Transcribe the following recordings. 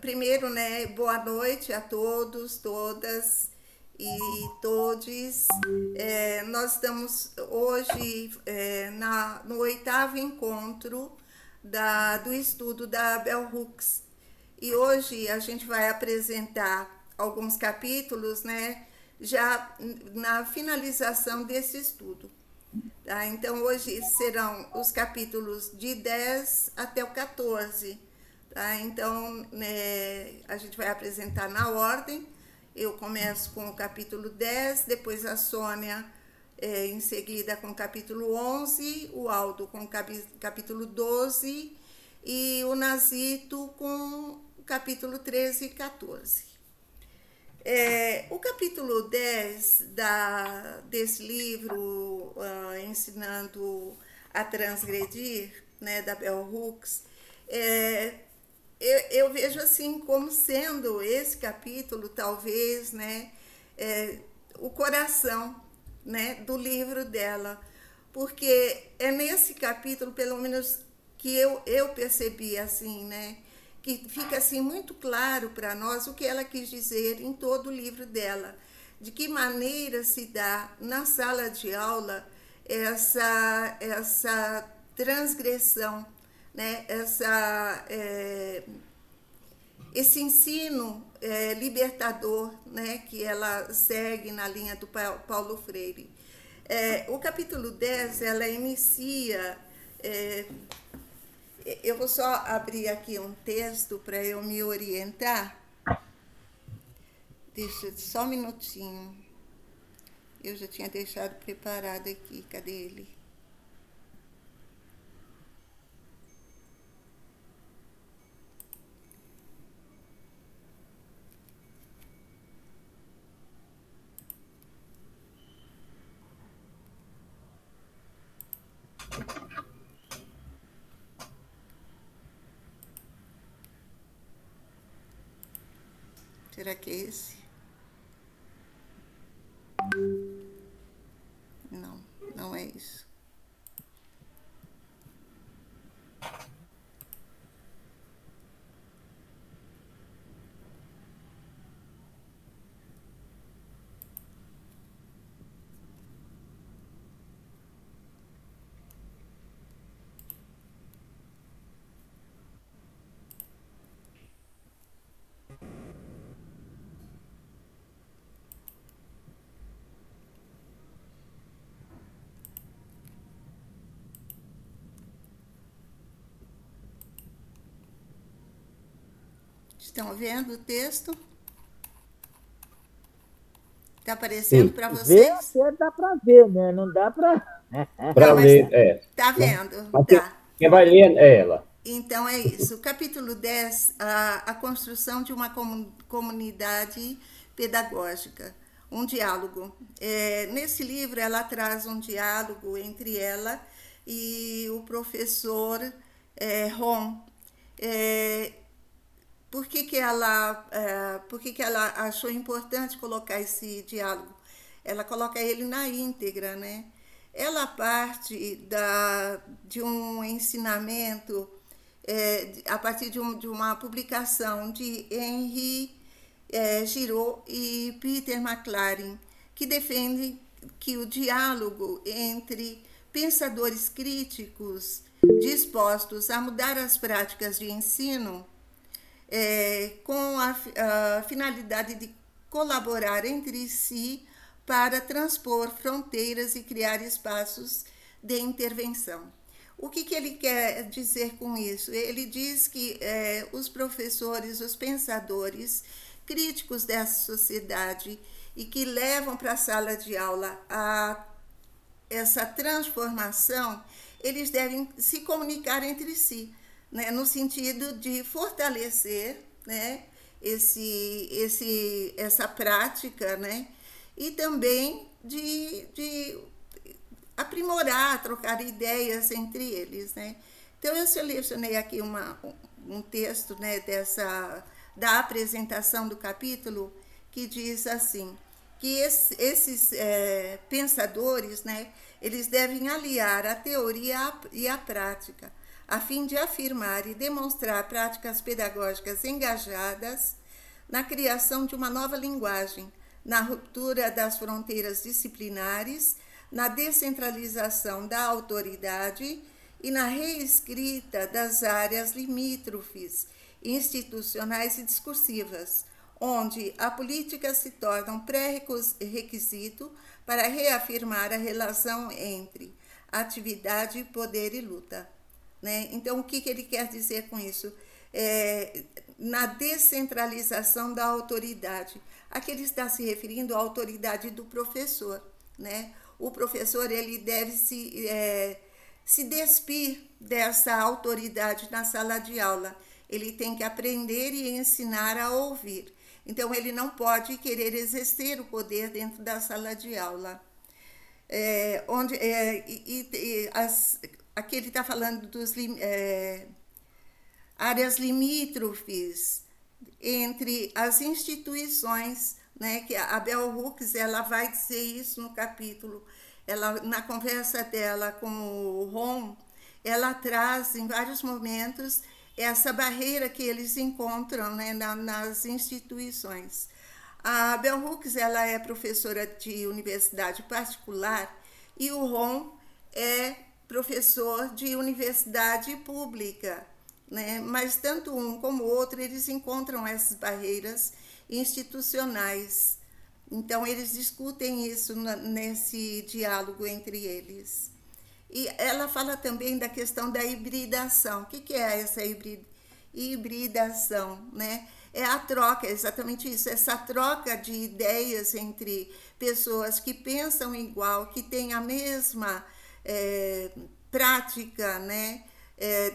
primeiro, né, boa noite a todos, todas e todes. Nós estamos hoje no oitavo encontro do estudo da Bell Hooks. E hoje a gente vai apresentar alguns capítulos, né, já na finalização desse estudo. Tá? Então, hoje serão os capítulos de 10 até o 14. Tá? Então, a gente vai apresentar na ordem. Eu começo com o capítulo 10, depois a Sônia em seguida com o capítulo 11, o Aldo com o capítulo 12 e o Nazito com o capítulo 13 e 14. O capítulo 10 desse livro, Ensinando a Transgredir, né, da Bell Hooks, eu vejo assim como sendo esse capítulo, talvez, né, o coração, né, do livro dela, porque é nesse capítulo, pelo menos que eu percebi assim, né, que fica assim muito claro para nós o que ela quis dizer em todo o livro dela, de que maneira se dá na sala de aula essa transgressão, né? Esse ensino libertador, né? Que ela segue na linha do Paulo Freire. O capítulo 10, ela inicia... eu vou só abrir aqui um texto para eu me orientar. Deixa só um minutinho. Eu já tinha deixado preparado aqui. Cadê ele? Será que é esse? Não, não é isso. Estão vendo o texto? Está aparecendo para Ver vocês? até dá para ver, né? Não dá para. Não, Para mas ler, tá vendo? Mas Tá. quem vai ler é ela. Então é isso. O capítulo 10, a construção de uma comunidade pedagógica, um diálogo. Nesse livro, ela traz um diálogo entre ela e o professor Ron. Por que ela achou importante colocar esse diálogo? Ela coloca ele na íntegra, né? Ela parte de um ensinamento a partir de uma publicação de Henry Giraud e Peter McLaren, que defende que o diálogo entre pensadores críticos dispostos a mudar as práticas de ensino com a finalidade de colaborar entre si para transpor fronteiras e criar espaços de intervenção. O que ele quer dizer com isso? Ele diz que os professores, os pensadores críticos dessa sociedade e que levam para a sala de aula essa transformação, eles devem se comunicar entre si, né, no sentido de fortalecer, né, essa prática, né, e também de aprimorar, trocar ideias entre eles, né. Então eu selecionei aqui um texto, né, da apresentação do capítulo, que diz assim, que esses pensadores, né, eles devem aliar a teoria e a prática, a fim de afirmar e demonstrar práticas pedagógicas engajadas na criação de uma nova linguagem, na ruptura das fronteiras disciplinares, na descentralização da autoridade e na reescrita das áreas limítrofes, institucionais e discursivas, onde a política se torna um pré-requisito para reafirmar a relação entre atividade, poder e luta. Né? Então, o que ele quer dizer com isso? Na descentralização da autoridade. Aqui ele está se referindo à autoridade do professor. Né? O professor ele deve se despir dessa autoridade na sala de aula. Ele tem que aprender e ensinar a ouvir. Então, ele não pode querer exercer o poder dentro da sala de aula. Aqui ele está falando dos áreas limítrofes entre as instituições, né, que a Bell Hooks ela vai dizer isso no capítulo. Ela, na conversa dela com o Ron, ela traz em vários momentos essa barreira que eles encontram, né, nas instituições. A Bell Hooks ela é professora de universidade particular e o Ron é professor de universidade pública, né? Mas tanto um como o outro eles encontram essas barreiras institucionais. Então eles discutem isso nesse diálogo entre eles. E ela fala também da questão da hibridação. O que é essa hibridação? Né? É a troca, é exatamente isso, essa troca de ideias entre pessoas que pensam igual, que têm a mesma prática, né?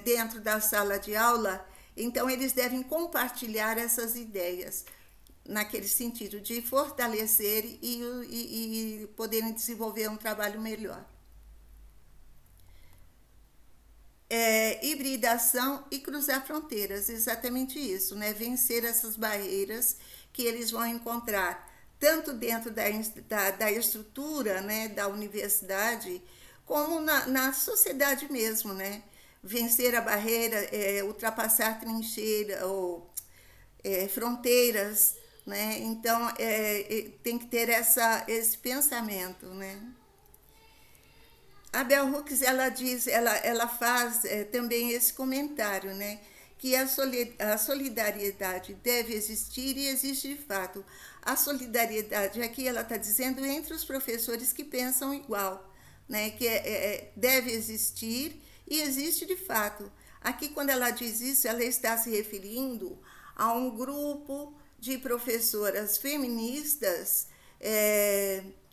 Dentro da sala de aula. Então, eles devem compartilhar essas ideias, naquele sentido de fortalecer e poderem desenvolver um trabalho melhor. Hibridação e cruzar fronteiras, exatamente isso, né? Vencer essas barreiras que eles vão encontrar tanto dentro da estrutura, né, da universidade, como na sociedade mesmo, né? Vencer a barreira, ultrapassar trincheira ou fronteiras, né? Então tem que ter esse pensamento, né? A Bell Hooks ela diz, ela faz também esse comentário, né? Que a solidariedade deve existir e existe de fato. A solidariedade aqui ela está dizendo entre os professores que pensam igual, né? Que deve existir e existe de fato. Aqui quando ela diz isso, ela está se referindo a um grupo de professoras feministas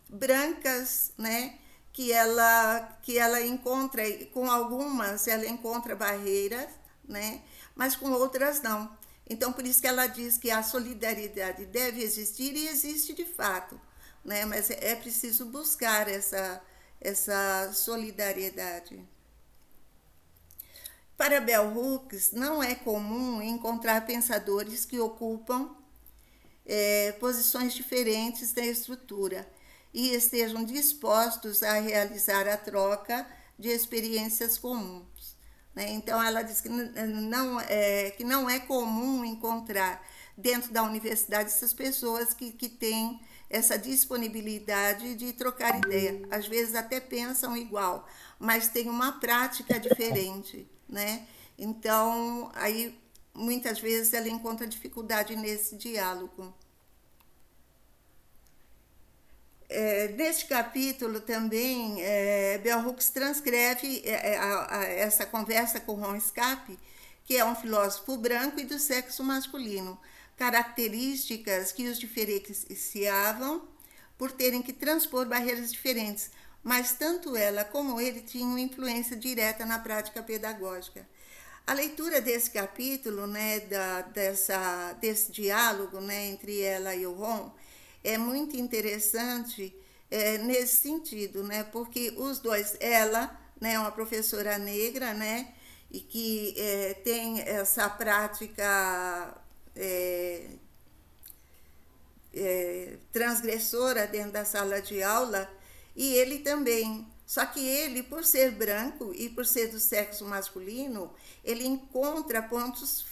brancas, né? Que ela encontra, com algumas ela encontra barreiras, né? Mas com outras não. Então, por isso que ela diz que a solidariedade deve existir e existe de fato, né? Mas é preciso buscar essa solidariedade. Para Bell Hooks, não é comum encontrar pensadores que ocupam posições diferentes da estrutura e estejam dispostos a realizar a troca de experiências comuns. Né? Então, ela diz que não é comum encontrar dentro da universidade essas pessoas que têm essa disponibilidade de trocar ideia. Às vezes até pensam igual, mas têm uma prática diferente. Né? Então, aí, muitas vezes ela encontra dificuldade nesse diálogo. Neste capítulo também, Bell Hooks transcreve essa conversa com Ron Scapi, que é um filósofo branco e do sexo masculino, características que os diferenciavam por terem que transpor barreiras diferentes, mas tanto ela como ele tinham influência direta na prática pedagógica. A leitura desse capítulo, né, desse diálogo, né, entre ela e o Ron, é muito interessante nesse sentido, né? Porque os dois, ela, né, uma professora negra, né, e que tem essa prática transgressora dentro da sala de aula, e ele também, Só que ele, por ser branco e por ser do sexo masculino, ele encontra pontos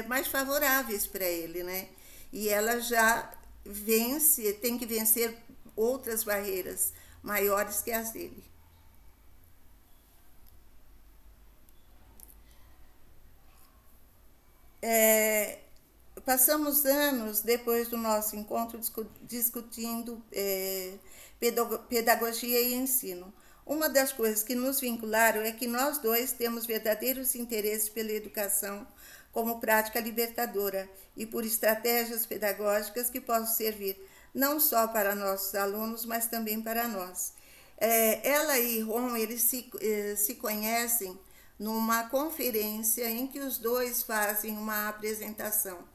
mais favoráveis para ele, né? E ela já vence, tem que vencer outras barreiras maiores que as dele. É, Passamos anos depois do nosso encontro discutindo pedagogia e ensino. Uma das coisas que nos vincularam é que nós dois temos verdadeiros interesses pela educação como prática libertadora e por estratégias pedagógicas que possam servir não só para nossos alunos, mas também para nós. Ela e Ron, eles se conhecem numa conferência em que os dois fazem uma apresentação.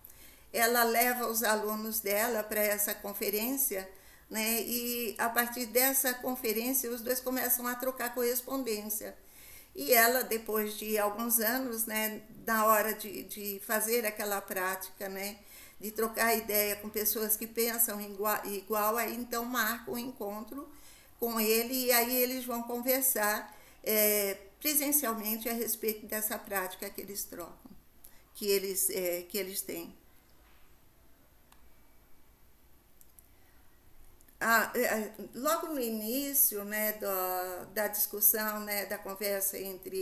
Ela leva os alunos dela para essa conferência, né? E a partir dessa conferência os dois começam a trocar correspondência. E ela, depois de alguns anos, né, na hora de fazer aquela prática, né, de trocar ideia com pessoas que pensam igual, aí então marca um encontro com ele e aí eles vão conversar presencialmente a respeito dessa prática que eles trocam, que eles têm. Logo no início, né, da discussão, né, da conversa entre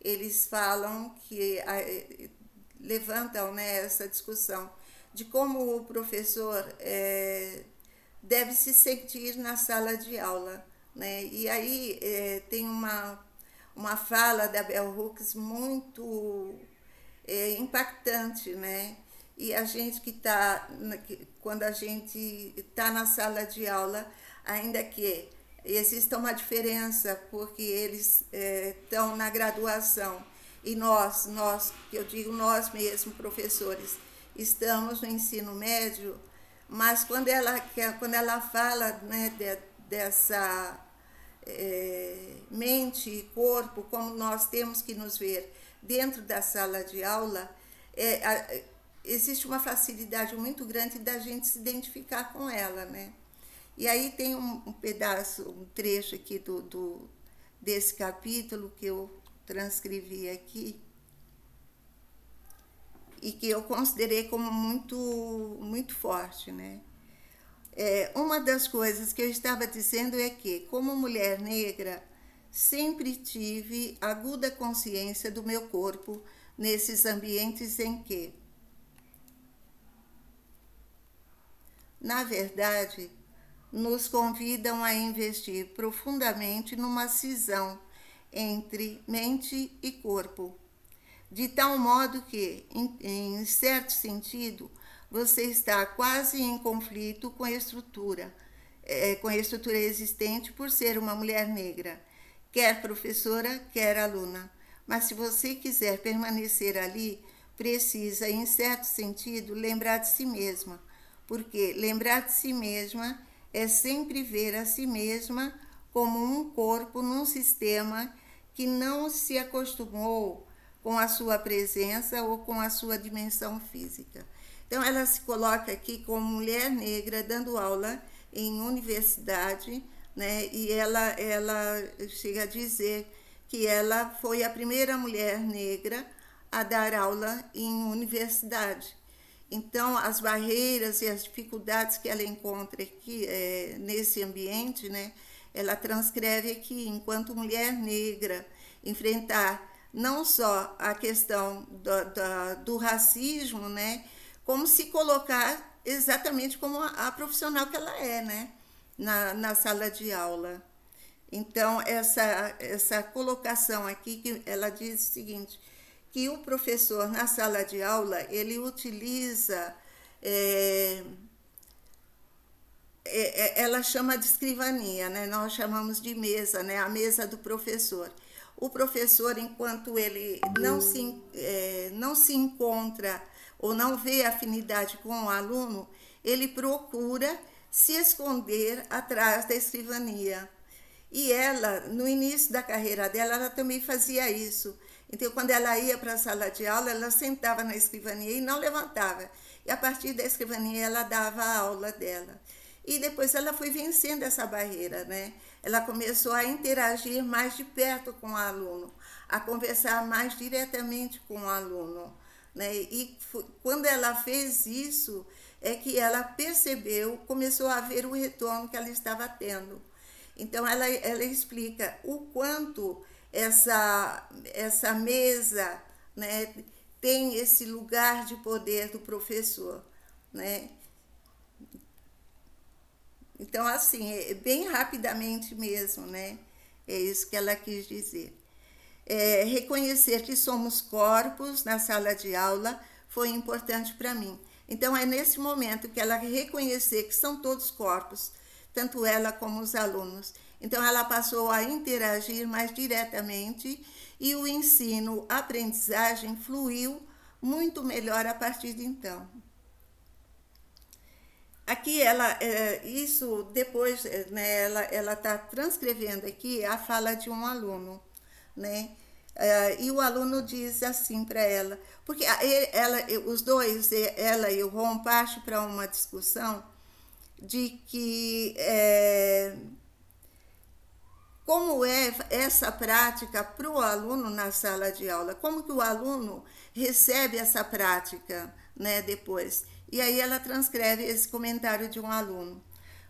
eles falam que levantam, né, essa discussão de como o professor deve se sentir na sala de aula, né? E aí tem uma fala da Bell Hooks muito impactante, né? E a gente quando a gente está na sala de aula, ainda que exista uma diferença, porque eles estão na graduação e que eu digo nós mesmos, professores, estamos no ensino médio, mas quando ela fala, né, dessa mente e corpo, como nós temos que nos ver dentro da sala de aula, existe uma facilidade muito grande da gente se identificar com ela, né? E aí tem um pedaço, um trecho aqui desse capítulo que eu transcrevi aqui e que eu considerei como muito, muito forte, né? Uma das coisas que eu estava dizendo é que, como mulher negra, sempre tive aguda consciência do meu corpo nesses ambientes em que, na verdade, nos convidam a investir profundamente numa cisão entre mente e corpo, de tal modo que, em certo sentido, você está quase em conflito com com a estrutura existente por ser uma mulher negra, quer professora, quer aluna. Mas se você quiser permanecer ali, precisa, em certo sentido, lembrar de si mesma, porque lembrar de si mesma é sempre ver a si mesma como um corpo num sistema que não se acostumou com a sua presença ou com a sua dimensão física. Então, ela se coloca aqui como mulher negra dando aula em universidade, né? E ela chega a dizer que ela foi a primeira mulher negra a dar aula em universidade. Então, as barreiras e as dificuldades que ela encontra aqui nesse ambiente, né? Ela transcreve aqui, enquanto mulher negra, enfrentar não só a questão do racismo, né? Como se colocar exatamente como a profissional que ela é, né? Na sala de aula. Então, essa colocação aqui, que ela diz o seguinte, que o professor na sala de aula, ele utiliza, ela chama de escrivania, né? Nós chamamos de mesa, né? A mesa do professor. O professor, enquanto ele não se encontra ou não vê afinidade com o aluno, ele procura se esconder atrás da escrivania. E ela, no início da carreira dela, ela também fazia isso. Então, quando ela ia para a sala de aula, ela sentava na escrivania e não levantava. E a partir da escrivania, ela dava a aula dela. E depois ela foi vencendo essa barreira, né? Ela começou a interagir mais de perto com o aluno, a conversar mais diretamente com o aluno, né? E quando ela fez isso, é que ela percebeu, começou a ver o retorno que ela estava tendo. Então ela explica o quanto essa mesa, né, tem esse lugar de poder do professor, né? Então, assim, bem rapidamente mesmo, né? É isso que ela quis dizer. Reconhecer que somos corpos na sala de aula foi importante para mim. Então, é nesse momento que ela reconhecer que são todos corpos, tanto ela como os alunos. Então, ela passou a interagir mais diretamente e o ensino, a aprendizagem fluiu muito melhor a partir de então. Aqui isso depois, né, ela está transcrevendo aqui a fala de um aluno, né? E o aluno diz assim para ela, porque os dois, ela e o Ron, partem para uma discussão de que como é essa prática para o aluno na sala de aula, como que o aluno recebe essa prática, né, depois. E aí ela transcreve esse comentário de um aluno.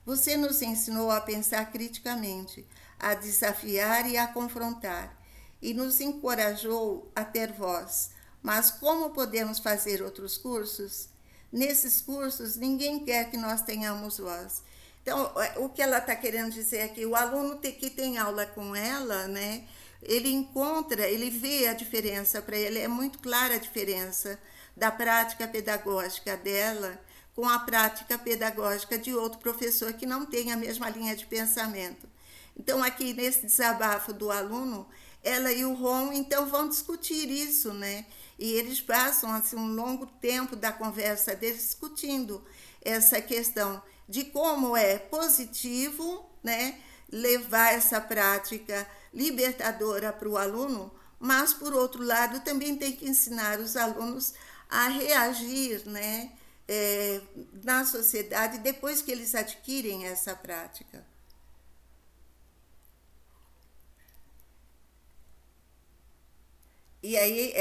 Você nos ensinou a pensar criticamente, a desafiar e a confrontar, e nos encorajou a ter voz. Mas como podemos fazer outros cursos? Nesses cursos, ninguém quer que nós tenhamos voz. Então, o que ela está querendo dizer é que o aluno que tem aula com ela, né, ele vê a diferença para ele, é muito clara a diferença da prática pedagógica dela com a prática pedagógica de outro professor que não tem a mesma linha de pensamento. Então, aqui nesse desabafo do aluno, ela e o Ron, então, vão discutir isso, né? E eles passam assim, um longo tempo da conversa deles discutindo essa questão de como é positivo, né, levar essa prática libertadora para o aluno, mas, por outro lado, também tem que ensinar os alunos a reagir, né, na sociedade depois que eles adquirem essa prática. E aí,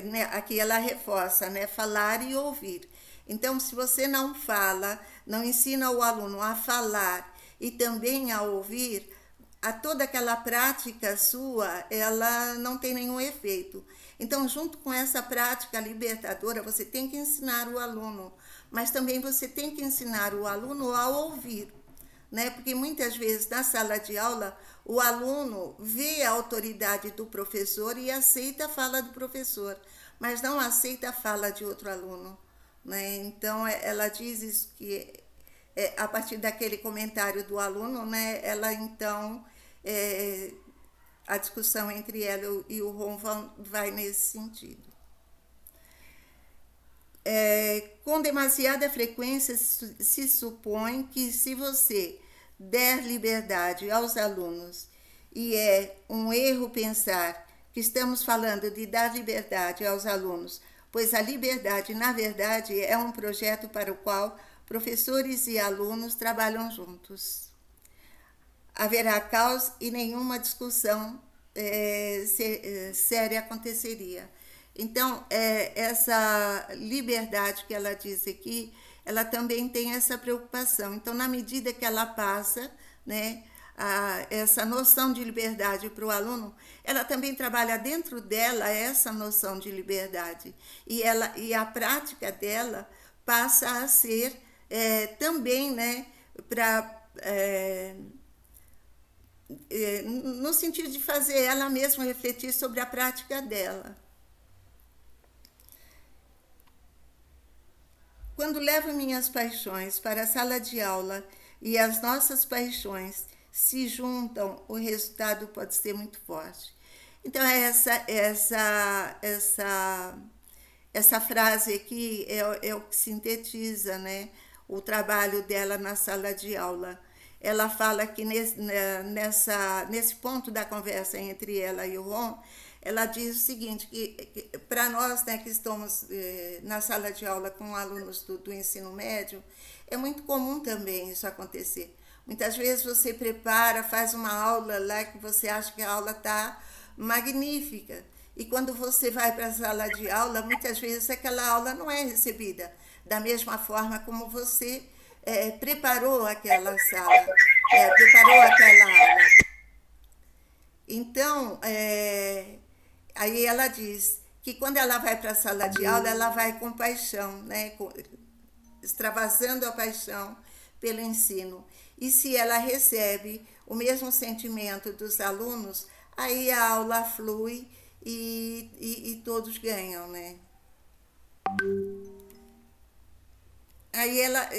né, aqui ela reforça, né? Falar e ouvir. Então, se você não fala, não ensina o aluno a falar e também a ouvir, a toda aquela prática sua, ela não tem nenhum efeito. Então, junto com essa prática libertadora, você tem que ensinar o aluno, mas também você tem que ensinar o aluno a ouvir, né? Porque muitas vezes na sala de aula o aluno vê a autoridade do professor e aceita a fala do professor, mas não aceita a fala de outro aluno, né? Então ela diz isso que a partir daquele comentário do aluno, né? Ela então a discussão entre ela e o Ron vai nesse sentido. Com demasiada frequência se supõe que se você der liberdade aos alunos, e é um erro pensar que estamos falando de dar liberdade aos alunos, pois a liberdade, na verdade, é um projeto para o qual professores e alunos trabalham juntos. Haverá caos e nenhuma discussão séria aconteceria. Então, essa liberdade que ela diz aqui, ela também tem essa preocupação. Então, na medida que ela passa, né, essa noção de liberdade para o aluno, ela também trabalha dentro dela essa noção de liberdade. E a prática dela passa a ser também, né, no sentido de fazer ela mesma refletir sobre a prática dela. Quando levo minhas paixões para a sala de aula e as nossas paixões se juntam, o resultado pode ser muito forte. Então, essa frase aqui é o que sintetiza, né, o trabalho dela na sala de aula. Ela fala que nesse ponto da conversa entre ela e o Ron, ela diz o seguinte, que para nós, né, que estamos na sala de aula com alunos do ensino médio, é muito comum também isso acontecer. Muitas vezes você prepara, faz uma aula lá que você acha que a aula está magnífica. E quando você vai para a sala de aula, muitas vezes aquela aula não é recebida da mesma forma como você preparou aquela sala, preparou aquela aula. Então, aí ela diz que quando ela vai para a sala de aula, ela vai com paixão, né? Extravasando a paixão pelo ensino. E se ela recebe o mesmo sentimento dos alunos, aí a aula flui e todos ganham, né? Aí ela,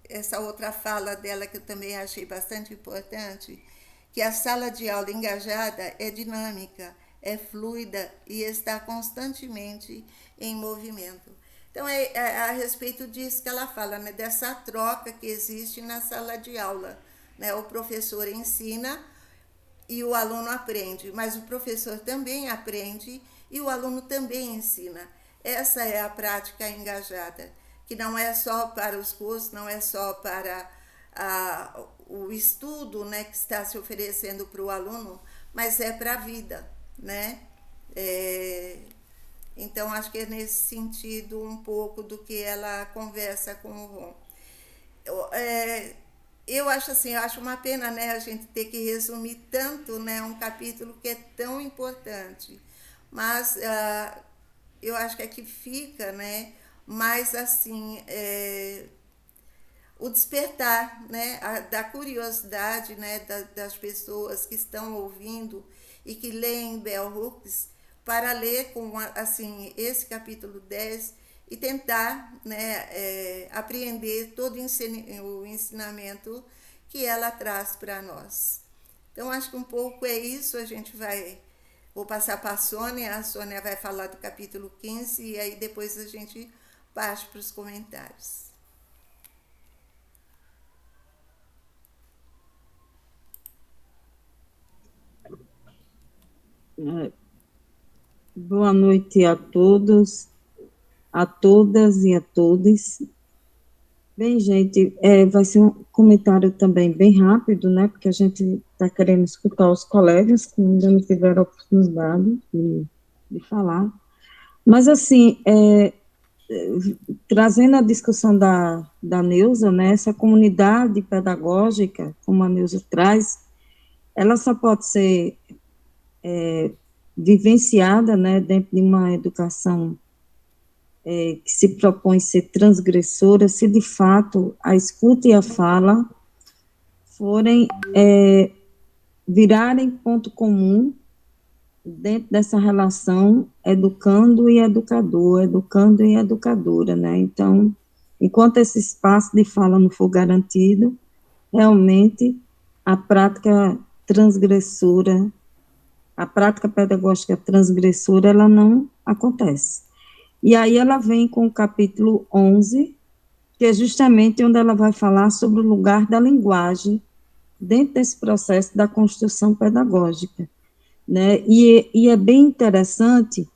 essa outra fala dela que eu também achei bastante importante, que a sala de aula engajada é dinâmica, é fluida e está constantemente em movimento. Então é a respeito disso que ela fala, né, dessa troca que existe na sala de aula, né? O professor ensina e o aluno aprende, mas o professor também aprende e o aluno também ensina. Essa é a prática engajada, que não é só para os cursos, não é só para o estudo, né, que está se oferecendo para o aluno, mas é para a vida, né? Então, acho que é nesse sentido um pouco do que ela conversa com o Ron. Eu acho assim, eu acho uma pena, né, a gente ter que resumir tanto, né, um capítulo que é tão importante. Mas eu acho que aqui fica, né, mais assim, o despertar, né, da curiosidade, né, das pessoas que estão ouvindo e que leem Bell Hooks para ler com assim esse capítulo 10 e tentar, né, apreender todo o ensinamento que ela traz para nós. Então acho que um pouco é isso. Vou passar para a Sônia vai falar do capítulo 15 e aí depois a gente parte para os comentários. Boa noite a todos, a todas e a todos. Bem, gente, vai ser um comentário também bem rápido, né? Porque a gente está querendo escutar os colegas que ainda não tiveram a oportunidade de falar. Mas, assim, trazendo a discussão da Neuza, né? Essa comunidade pedagógica, como a Neuza traz, ela só pode ser vivenciada, né, dentro de uma educação que se propõe ser transgressora, se de fato a escuta e a fala forem, virarem ponto comum dentro dessa relação educando e educador, educando e educadora, né? Então, enquanto esse espaço de fala não for garantido, realmente a prática transgressora, a prática pedagógica transgressora, ela não acontece. E aí ela vem com o capítulo 11, que é justamente onde ela vai falar sobre o lugar da linguagem dentro desse processo da construção pedagógica, né? E é bem interessante,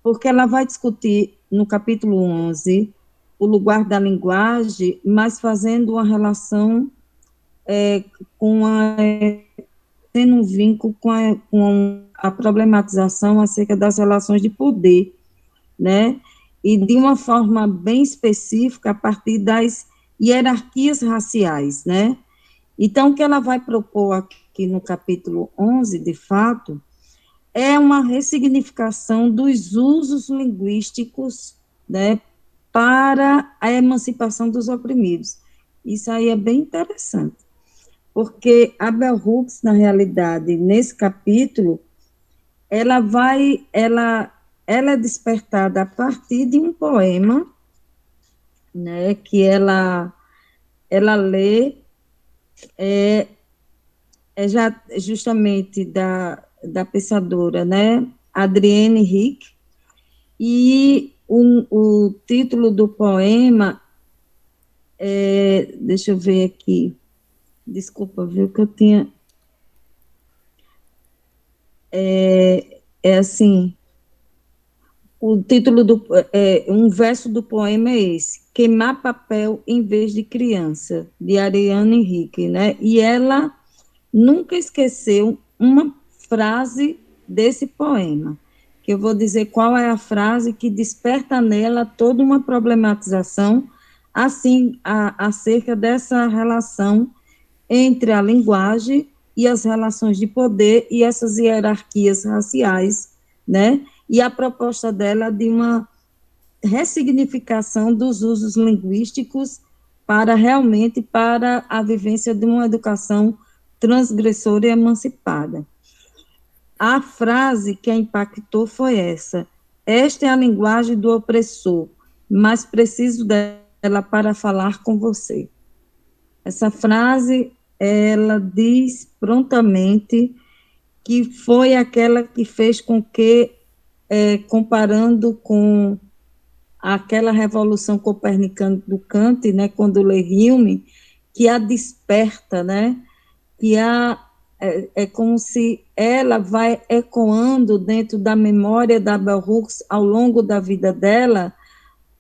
porque ela vai discutir no capítulo 11 o lugar da linguagem, mas fazendo uma relação com tendo um vínculo com a problematização acerca das relações de poder, né? E de uma forma bem específica a partir das hierarquias raciais, né? Então, o que ela vai propor aqui no capítulo 11, de fato, é uma ressignificação dos usos linguísticos, né, para a emancipação dos oprimidos. Isso aí é bem interessante, porque a Bell Hooks, na realidade, nesse capítulo, ela é despertada a partir de um poema, né, que ela lê, já justamente da pensadora, né, Adrienne Hick, e o título do poema deixa eu ver aqui, desculpa, viu, que eu tinha é assim, o título um verso do poema é esse: Queimar papel em vez de criança, de Ariane Henrique, né? E ela nunca esqueceu uma frase desse poema, que eu vou dizer qual é a frase que desperta nela toda uma problematização, assim, acerca dessa relação entre a linguagem e as relações de poder e essas hierarquias raciais, né? E a proposta dela de uma ressignificação dos usos linguísticos para realmente para a vivência de uma educação transgressora e emancipada. A frase que a impactou foi essa: esta é a linguagem do opressor, mas preciso dela para falar com você. Essa frase, ela diz prontamente que foi aquela que fez com que, comparando com aquela revolução copernicana do Kant, né, quando lê Hume, que a desperta, né, que é como se ela vai ecoando dentro da memória da Bell Hooks ao longo da vida dela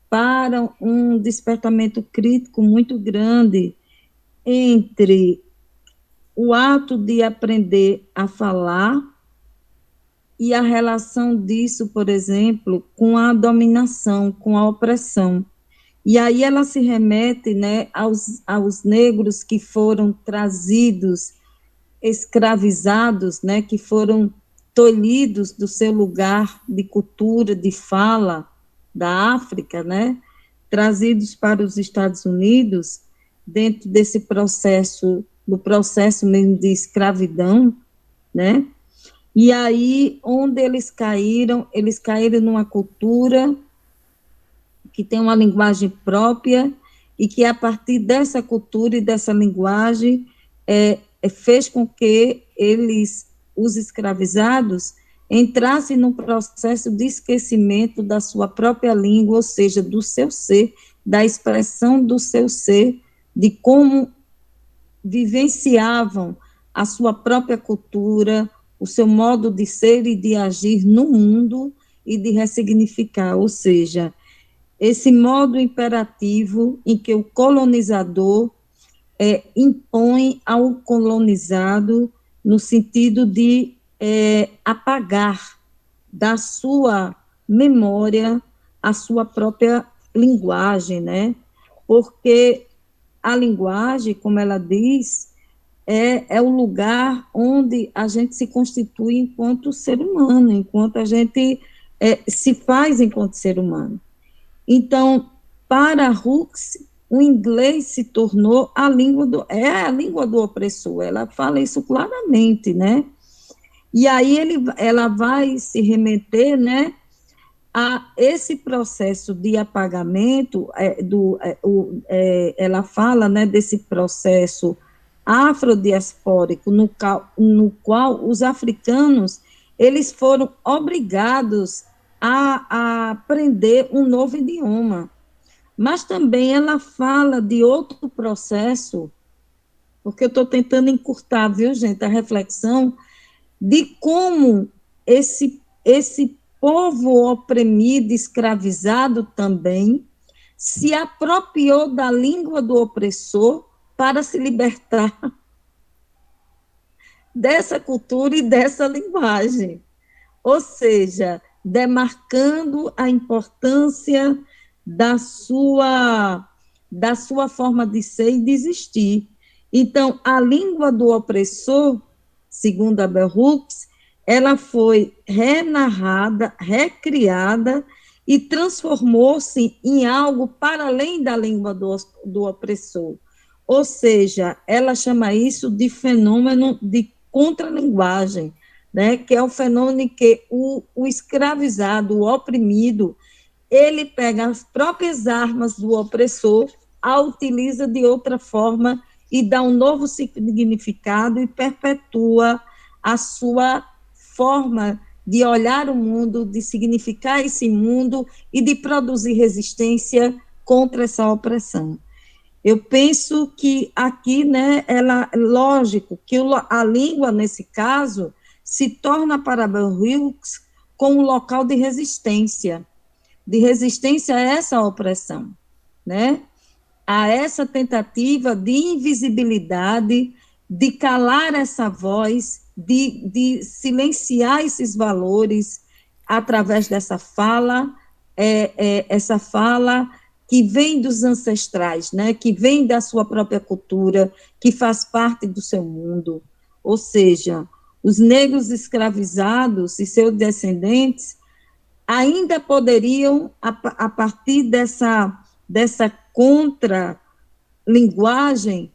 para um despertamento crítico muito grande entre o ato de aprender a falar e a relação disso, por exemplo, com a dominação, com a opressão. E aí ela se remete, né, aos negros que foram trazidos, escravizados, né, que foram tolhidos do seu lugar de cultura, de fala da África, né, trazidos para os Estados Unidos, dentro desse processo, do processo mesmo de escravidão, né, e aí, onde eles caíram numa cultura que tem uma linguagem própria e que, a partir dessa cultura e dessa linguagem, fez com que eles, os escravizados, entrassem num processo de esquecimento da sua própria língua, ou seja, do seu ser, da expressão do seu ser, de como vivenciavam a sua própria cultura, o seu modo de ser e de agir no mundo e de ressignificar, ou seja, esse modo imperativo em que o colonizador impõe ao colonizado no sentido de apagar da sua memória a sua própria linguagem, né? Porque a linguagem, como ela diz, é o lugar onde a gente se constitui enquanto ser humano, enquanto a gente se faz enquanto ser humano. Então, para Hooks, o inglês se tornou a língua do opressor, ela fala isso claramente, né? E aí ela vai se remeter, né, a esse processo de apagamento, ela fala, né, desse processo afrodiaspórico, no qual os africanos, eles foram obrigados a aprender um novo idioma. Mas também ela fala de outro processo, porque eu estou tentando encurtar, viu, gente, a reflexão de como esse povo oprimido, escravizado também, se apropriou da língua do opressor para se libertar dessa cultura e dessa linguagem. Ou seja, demarcando a importância da sua forma de ser e de existir. Então, a língua do opressor, segundo a Bell Hooks, ela foi renarrada, recriada e transformou-se em algo para além da língua do opressor. Ou seja, ela chama isso de fenômeno de contralinguagem, né, que é o fenômeno em que o escravizado, o oprimido, ele pega as próprias armas do opressor, a utiliza de outra forma e dá um novo significado e perpetua a sua forma de olhar o mundo, de significar esse mundo e de produzir resistência contra essa opressão. Eu penso que aqui, né, lógico, que a língua, nesse caso, se torna para Bell Hooks como um local de resistência a essa opressão, né? A essa tentativa de invisibilidade, de calar essa voz, de silenciar esses valores através dessa fala, essa fala que vem dos ancestrais, né, que vem da sua própria cultura, que faz parte do seu mundo. Ou seja, os negros escravizados e seus descendentes ainda poderiam, a partir dessa contra-linguagem,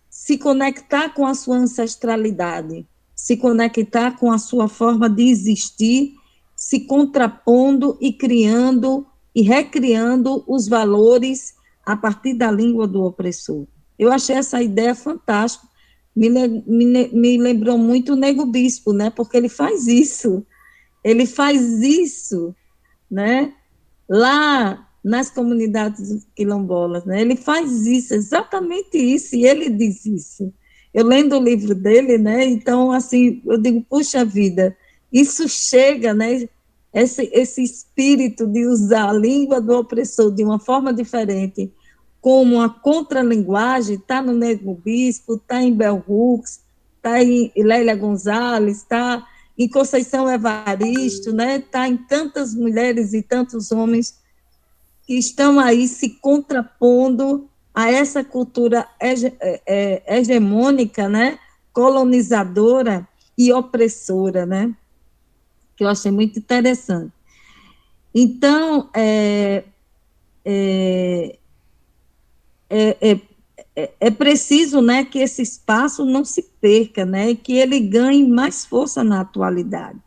se conectar com a sua ancestralidade, se conectar com a sua forma de existir, se contrapondo e criando e recriando os valores a partir da língua do opressor. Eu achei essa ideia fantástica, me lembrou muito o Nego Bispo, né? Porque ele faz isso, né? Lá nas comunidades quilombolas, né? Ele faz isso, exatamente isso, e ele diz isso. Eu lendo o livro dele, né? Então, assim, eu digo, puxa vida, isso chega, né? Esse espírito de usar a língua do opressor de uma forma diferente, como uma contralinguagem, está no Nego Bispo, está em Bell Hooks, está em Lélia Gonzalez, está em Conceição Evaristo, né? Está em tantas mulheres e tantos homens que estão aí se contrapondo a essa cultura hegemônica, né? Colonizadora e opressora, né? Que eu achei muito interessante. Então, é preciso, né, que esse espaço não se perca, né, que ele ganhe mais força na atualidade.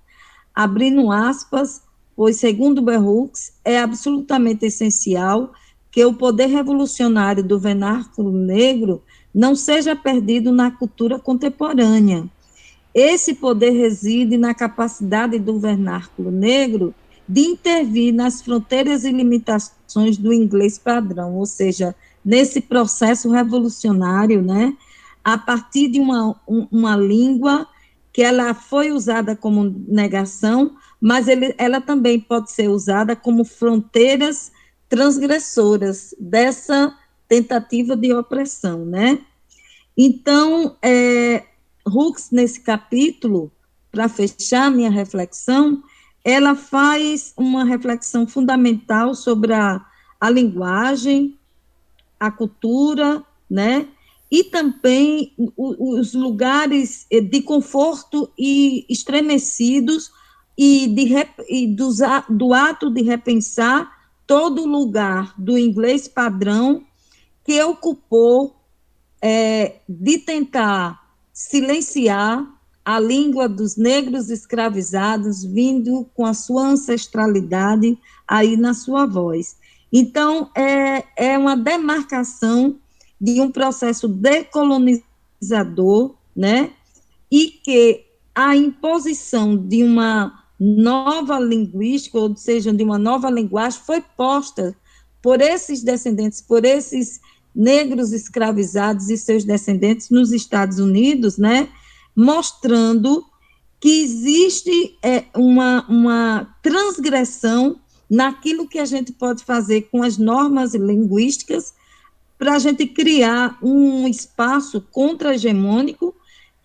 Abrindo aspas, pois, segundo Bell Hooks, é absolutamente essencial que o poder revolucionário do vernáculo negro não seja perdido na cultura contemporânea. Esse poder reside na capacidade do vernáculo negro de intervir nas fronteiras e limitações do inglês padrão, ou seja, nesse processo revolucionário, né, a partir de uma língua que ela foi usada como negação, mas ela também pode ser usada como fronteiras transgressoras dessa tentativa de opressão, né? Então, Hooks, nesse capítulo, para fechar minha reflexão, ela faz uma reflexão fundamental sobre a linguagem, a cultura, né? E também os lugares de conforto e estremecidos do ato de repensar todo lugar do inglês padrão que ocupou de tentar silenciar a língua dos negros escravizados, vindo com a sua ancestralidade aí na sua voz. Então, é uma demarcação de um processo decolonizador, né? E que a imposição de uma nova linguística, ou seja, de uma nova linguagem, foi posta por esses descendentes, por esses negros escravizados e seus descendentes nos Estados Unidos, né? Mostrando que existe uma transgressão naquilo que a gente pode fazer com as normas linguísticas para a gente criar um espaço contra-hegemônico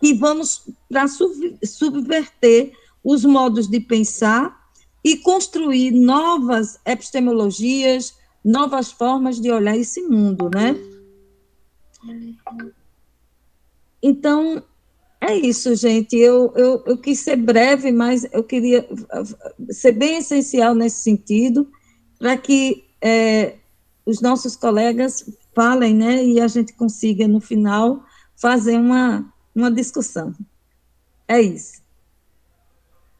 que vamos para subverter os modos de pensar e construir novas epistemologias, novas formas de olhar esse mundo, né? Então, é isso, gente. Eu quis ser breve, mas eu queria ser bem essencial nesse sentido, para que os nossos colegas falem, né, e a gente consiga, no final, fazer uma discussão. É isso.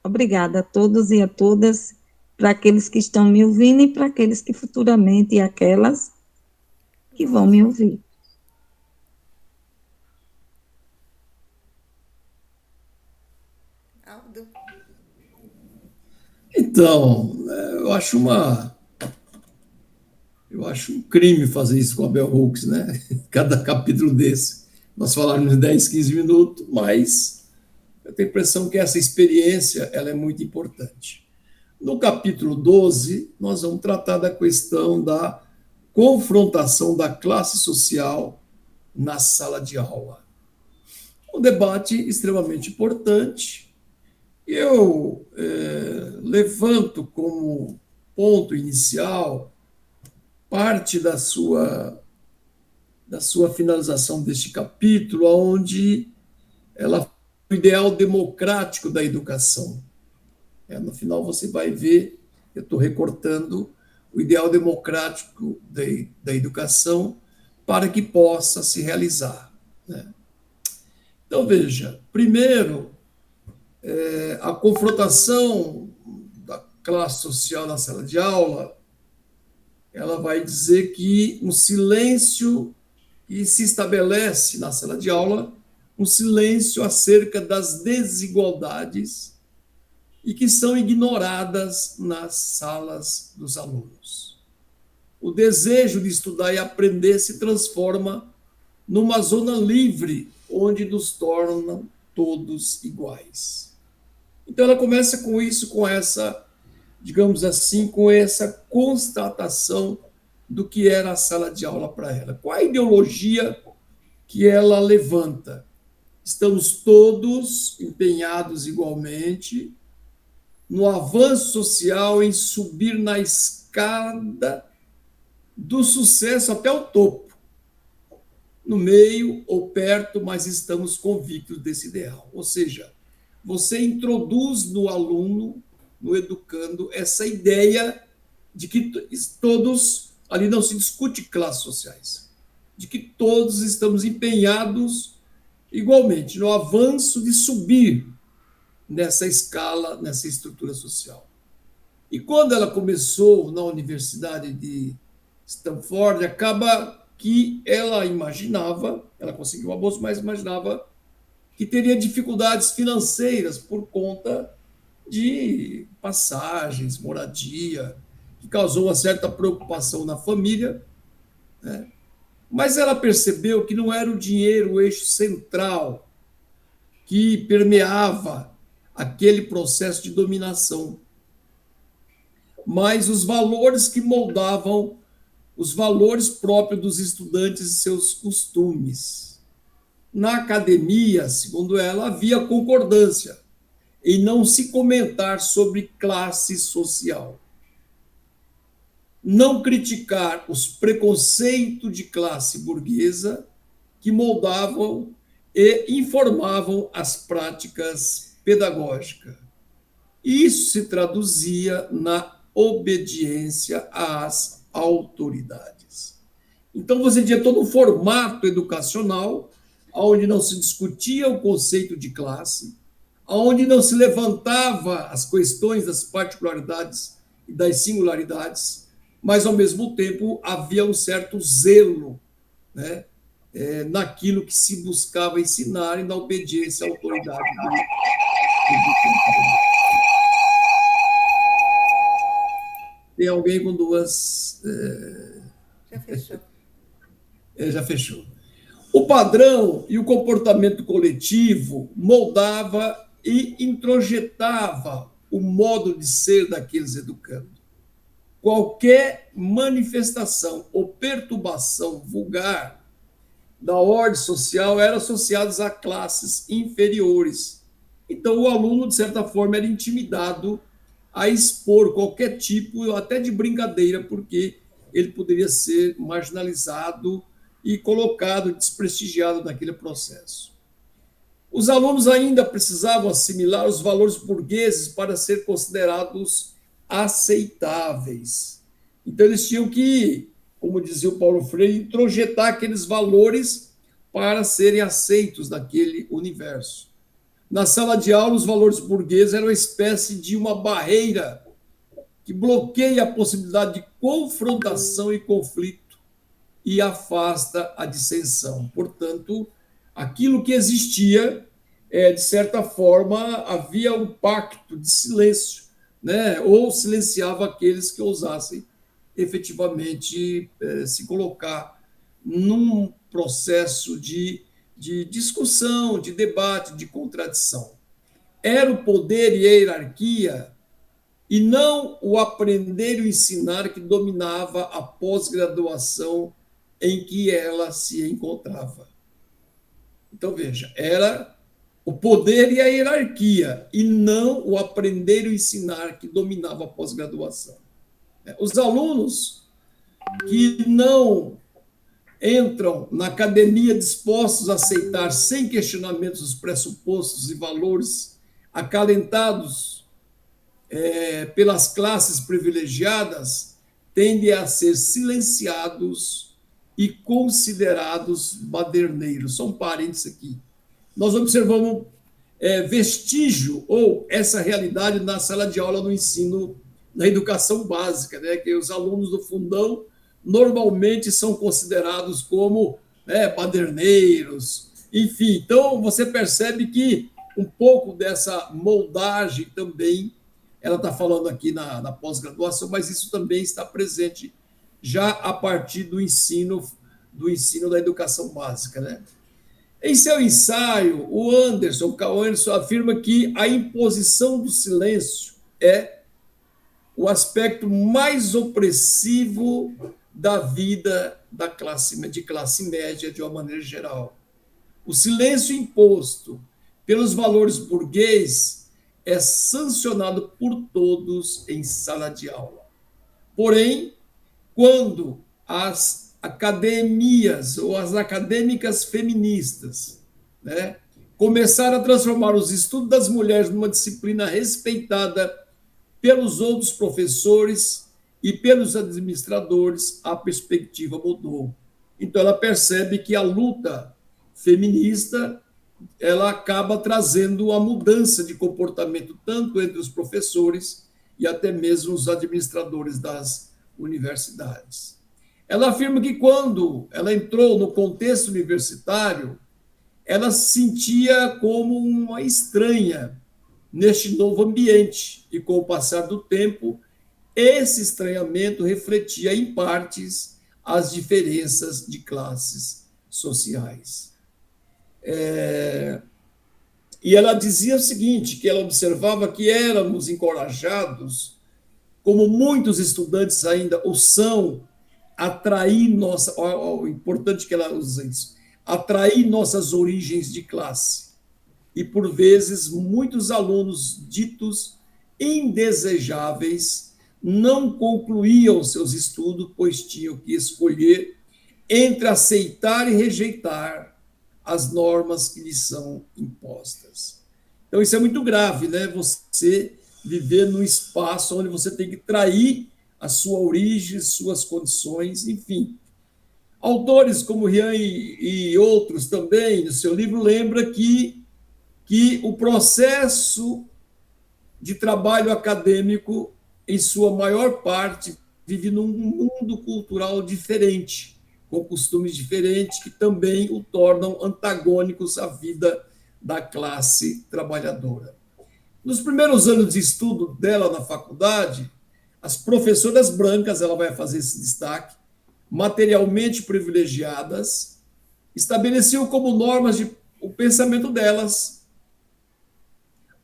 Obrigada a todos e a todas, para aqueles que estão me ouvindo e para aqueles que futuramente, e aquelas que vão me ouvir. Aldo. Então, eu acho um crime fazer isso com a Bell Hooks, né? Cada capítulo desse. Nós falamos 10, 15 minutos, mas Eu tenho a impressão que essa experiência ela é muito importante. No capítulo 12, nós vamos tratar da questão da confrontação da classe social na sala de aula. Um debate extremamente importante. Eu levanto como ponto inicial parte da sua finalização deste capítulo, onde ela o ideal democrático da educação. No final você vai ver, eu estou recortando o ideal democrático da educação para que possa se realizar. Né? Então, veja, primeiro, a confrontação da classe social na sala de aula, ela vai dizer que um silêncio que se estabelece na sala de aula, um silêncio acerca das desigualdades e que são ignoradas nas salas dos alunos. O desejo de estudar e aprender se transforma numa zona livre, onde nos tornam todos iguais. Então ela começa com isso, com essa, digamos assim, com essa constatação do que era a sala de aula para ela. Qual a ideologia que ela levanta? Estamos todos empenhados igualmente no avanço social, em subir na escada do sucesso até o topo. No meio ou perto, mas estamos convictos desse ideal. Ou seja, você introduz no aluno, no educando, essa ideia de que todos, ali não se discute classes sociais, de que todos estamos empenhados igualmente no avanço de subir nessa escala, nessa estrutura social. E quando ela começou na Universidade de Stanford, acaba que ela imaginava, ela conseguiu uma bolsa, mas imaginava que teria dificuldades financeiras por conta de passagens, moradia, que causou uma certa preocupação na família, né? Mas ela percebeu que não era o dinheiro o eixo central que permeava aquele processo de dominação, mas os valores que moldavam os valores próprios dos estudantes e seus costumes. Na academia, segundo ela, havia concordância em não se comentar sobre classe social, não criticar os preconceitos de classe burguesa que moldavam e informavam as práticas pedagógicas. Isso se traduzia na obediência às autoridades. Então, você tinha todo um formato educacional onde não se discutia o conceito de classe, onde não se levantava as questões das particularidades e das singularidades, mas, ao mesmo tempo, havia um certo zelo, né, naquilo que se buscava ensinar e na obediência à autoridade do Tem alguém com duas... Já fechou. Já fechou. O padrão e o comportamento coletivo moldava e introjetava o modo de ser daqueles educandos. Qualquer manifestação ou perturbação vulgar da ordem social era associada a classes inferiores. Então, o aluno, de certa forma, era intimidado a expor qualquer tipo, até de brincadeira, porque ele poderia ser marginalizado e colocado, desprestigiado naquele processo. Os alunos ainda precisavam assimilar os valores burgueses para ser considerados aceitáveis. Então, eles tinham que, como dizia o Paulo Freire, introjetar aqueles valores para serem aceitos naquele universo. Na sala de aula, os valores burgueses eram uma espécie de uma barreira que bloqueia a possibilidade de confrontação e conflito e afasta a dissensão. Portanto, aquilo que existia, de certa forma, havia um pacto de silêncio, né? Ou silenciava aqueles que ousassem efetivamente se colocar num processo de discussão, de debate, de contradição. era o poder e a hierarquia, e não o aprender e o ensinar que dominava a pós-graduação em que ela se encontrava. Então, veja, era o poder e a hierarquia, e não o aprender e o ensinar que dominava a pós-graduação. Os alunos que não entram na academia dispostos a aceitar sem questionamentos os pressupostos e valores acalentados pelas classes privilegiadas, tendem a ser silenciados e considerados baderneiros. Só um parênteses aqui. Nós observamos vestígio ou essa realidade na sala de aula do ensino, na educação básica, né? Que os alunos do fundão normalmente são considerados como baderneiros, enfim. Então, você percebe que um pouco dessa moldagem também, ela está falando aqui na pós-graduação, mas isso também está presente já a partir do ensino da educação básica, né? Em seu ensaio, o Carl Anderson afirma que a imposição do silêncio é o aspecto mais opressivo da vida de classe média, de uma maneira geral. O silêncio imposto pelos valores burguês é sancionado por todos em sala de aula. Porém, quando as academias ou as acadêmicas feministas, né, começaram a transformar os estudos das mulheres numa disciplina respeitada pelos outros professores e pelos administradores, a perspectiva mudou. Então, ela percebe que a luta feminista ela acaba trazendo a mudança de comportamento tanto entre os professores e até mesmo os administradores das universidades. Ela afirma que quando ela entrou no contexto universitário, ela se sentia como uma estranha neste novo ambiente, e com o passar do tempo, esse estranhamento refletia em partes as diferenças de classes sociais. E ela dizia o seguinte, que ela observava que éramos encorajados, como muitos estudantes ainda o são, atrair importante que ela usa isso, atrair nossas origens de classe. E, por vezes, muitos alunos ditos indesejáveis não concluíam seus estudos, pois tinham que escolher entre aceitar e rejeitar as normas que lhes são impostas. Então, isso é muito grave, né? Você viver num espaço onde você tem que trair a sua origem, suas condições, enfim. Autores como Rian e outros também, no seu livro, lembra que o processo de trabalho acadêmico, em sua maior parte, vive num mundo cultural diferente, com costumes diferentes, que também o tornam antagônicos à vida da classe trabalhadora. Nos primeiros anos de estudo dela na faculdade, as professoras brancas, ela vai fazer esse destaque, materialmente privilegiadas, estabeleciam como normas o pensamento delas.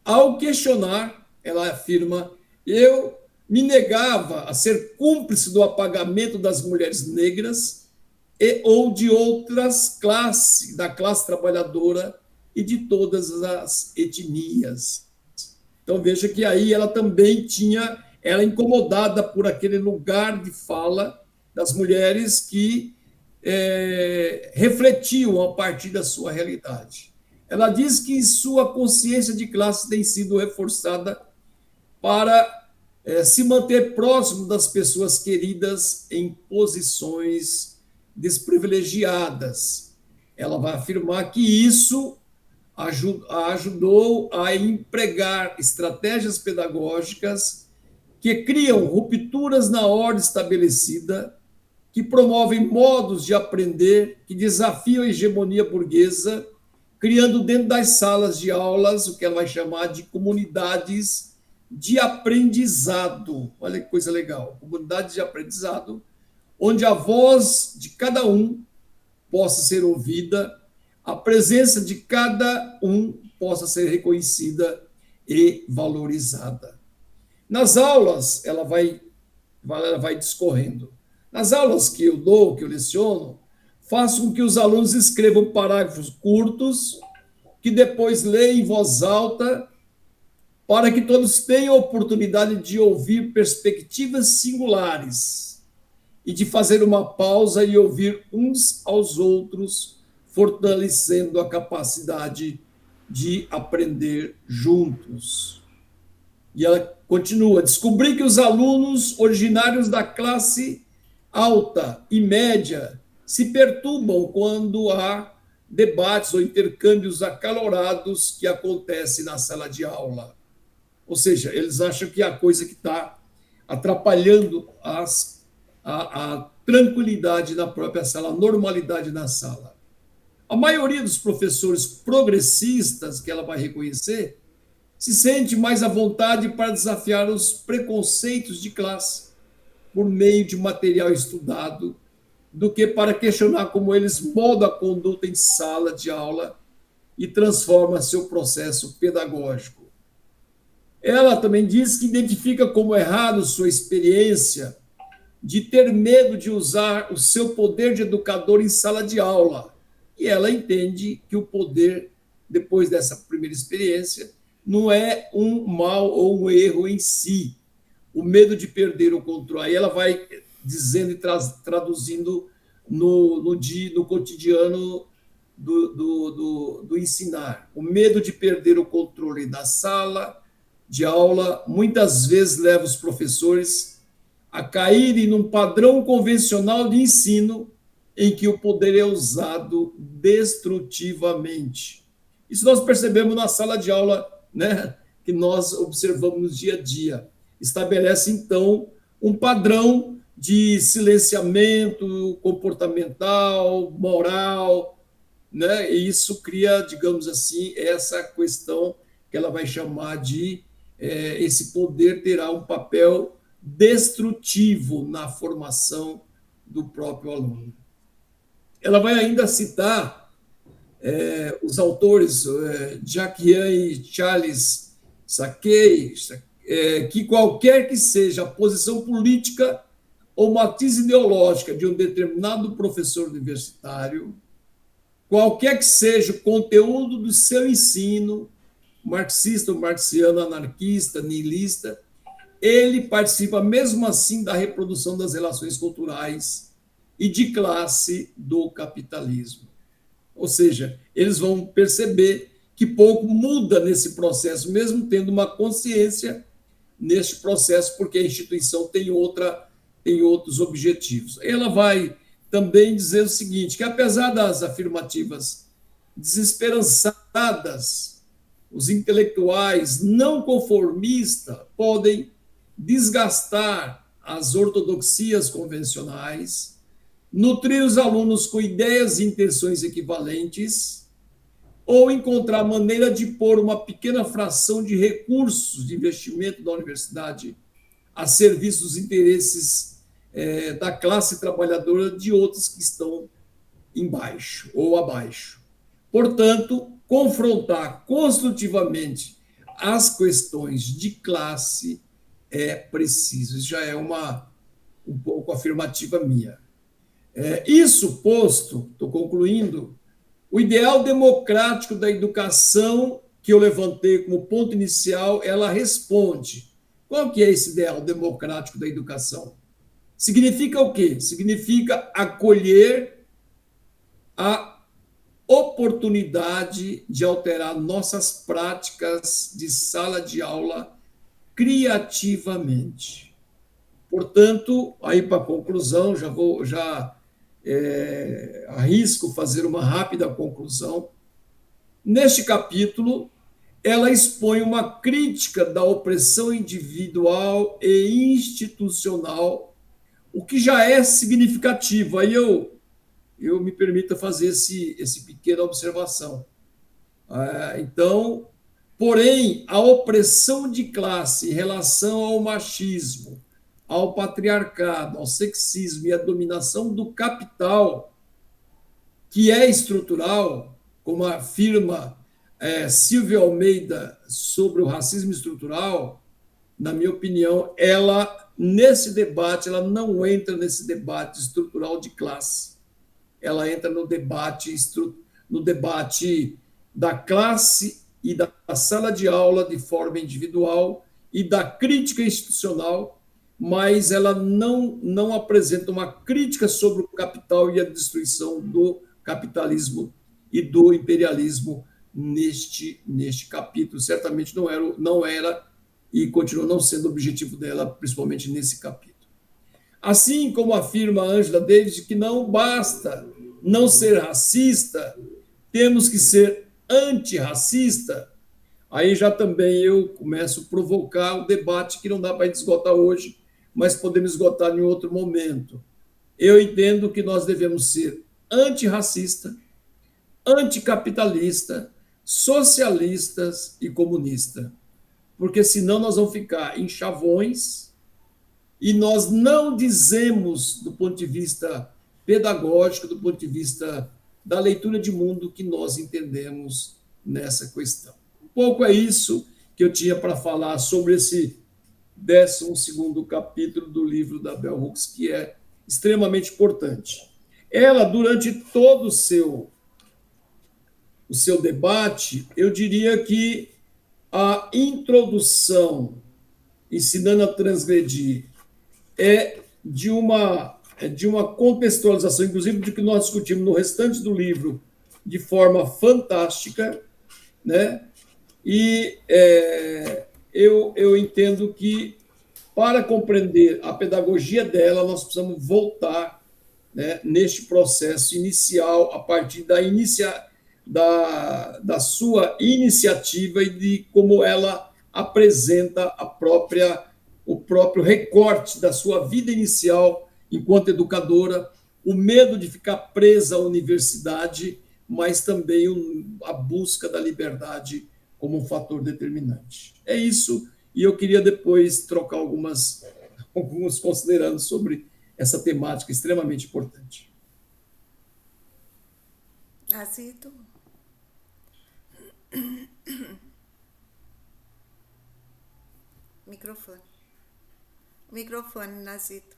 Ao questionar, ela afirma, eu me negava a ser cúmplice do apagamento das mulheres negras ou de outras classes, da classe trabalhadora e de todas as etnias. Então, veja que aí ela também era incomodada por aquele lugar de fala das mulheres que refletiam a partir da sua realidade. Ela diz que sua consciência de classe tem sido reforçada para se manter próximo das pessoas queridas em posições desprivilegiadas. Ela vai afirmar que isso ajudou a empregar estratégias pedagógicas que criam rupturas na ordem estabelecida, que promovem modos de aprender que desafiam a hegemonia burguesa, criando dentro das salas de aulas o que ela vai chamar de comunidades de aprendizado. Olha que coisa legal, comunidades de aprendizado, onde a voz de cada um possa ser ouvida, a presença de cada um possa ser reconhecida e valorizada. Nas aulas, ela vai discorrendo. Nas aulas que eu dou, que eu leciono, faço com que os alunos escrevam parágrafos curtos, que depois leem em voz alta, para que todos tenham a oportunidade de ouvir perspectivas singulares e de fazer uma pausa e ouvir uns aos outros, fortalecendo a capacidade de aprender juntos. E ela continua: descobri que os alunos originários da classe alta e média se perturbam quando há debates ou intercâmbios acalorados que acontecem na sala de aula. Ou seja, eles acham que é a coisa que está atrapalhando a tranquilidade na própria sala, a normalidade na sala. A maioria dos professores progressistas, que ela vai reconhecer, se sente mais à vontade para desafiar os preconceitos de classe por meio de material estudado do que para questionar como eles moldam a conduta em sala de aula e transforma seu processo pedagógico. Ela também diz que identifica como errado sua experiência de ter medo de usar o seu poder de educador em sala de aula. E ela entende que o poder, depois dessa primeira experiência, não é um mal ou um erro em si. O medo de perder o controle. Aí ela vai dizendo e traduzindo no cotidiano do ensinar. O medo de perder o controle da sala de aula muitas vezes leva os professores a caírem num padrão convencional de ensino em que o poder é usado destrutivamente. Isso nós percebemos na sala de aula, né, que nós observamos no dia a dia. Estabelece, então, um padrão de silenciamento comportamental, moral, né? E isso cria, digamos assim, essa questão que ela vai chamar de esse poder terá um papel destrutivo na formação do próprio aluno. Ela vai ainda citar os autores Jacquian e Charles Sackey, que qualquer que seja a posição política ou matiz ideológica de um determinado professor universitário, qualquer que seja o conteúdo do seu ensino, marxista ou marxiano, anarquista, nihilista, ele participa mesmo assim da reprodução das relações culturais e de classe do capitalismo. Ou seja, eles vão perceber que pouco muda nesse processo, mesmo tendo uma consciência neste processo, porque a instituição tem outros objetivos. Ela vai também dizer o seguinte, que apesar das afirmativas desesperançadas, os intelectuais não conformistas podem desgastar as ortodoxias convencionais, nutrir os alunos com ideias e intenções equivalentes, ou encontrar maneira de pôr uma pequena fração de recursos de investimento da universidade a serviço dos interesses da classe trabalhadora de outros que estão embaixo ou abaixo. Portanto, confrontar construtivamente as questões de classe é preciso. Isso já é um pouco afirmativa minha. Isso posto, estou concluindo, o ideal democrático da educação que eu levantei como ponto inicial, ela responde. Qual que é esse ideal democrático da educação? Significa o quê? Significa acolher a oportunidade de alterar nossas práticas de sala de aula criativamente. Portanto, aí para a conclusão, arrisco fazer uma rápida conclusão. Neste capítulo, ela expõe uma crítica da opressão individual e institucional, o que já é significativo. Aí eu me permito fazer esse pequena observação. Então, porém, a opressão de classe em relação ao machismo, ao patriarcado, ao sexismo e à dominação do capital, que é estrutural, como afirma Silvia Almeida sobre o racismo estrutural, na minha opinião, ela, nesse debate, ela não entra nesse debate estrutural de classe. Ela entra no debate da classe e da sala de aula de forma individual e da crítica institucional, mas ela não apresenta uma crítica sobre o capital e a destruição do capitalismo e do imperialismo neste capítulo. Certamente não era e continua não sendo o objetivo dela, principalmente nesse capítulo. Assim como afirma Angela Davis, que não basta não ser racista, temos que ser antirracista. Aí já também eu começo a provocar o debate que não dá para esgotar hoje, mas podemos esgotar em outro momento. Eu entendo que nós devemos ser antirracista, anticapitalista, socialistas e comunista, porque senão nós vamos ficar em chavões e nós não dizemos, do ponto de vista pedagógico, do ponto de vista da leitura de mundo, que nós entendemos nessa questão. Um pouco é isso que eu tinha para falar sobre esse 12º capítulo do livro da Bell Hooks, que é extremamente importante. Ela, durante todo o seu debate, eu diria que a introdução, ensinando a transgredir, de uma contextualização, inclusive, do que nós discutimos no restante do livro, de forma fantástica, né? E eu entendo que, para compreender a pedagogia dela, nós precisamos voltar, né, neste processo inicial, a partir da sua iniciativa e de como ela apresenta o próprio recorte da sua vida inicial enquanto educadora, o medo de ficar presa à universidade, mas também a busca da liberdade como um fator determinante. É isso, e eu queria depois trocar alguns considerando sobre essa temática extremamente importante. Nazito. Microfone. Microfone, Nazito.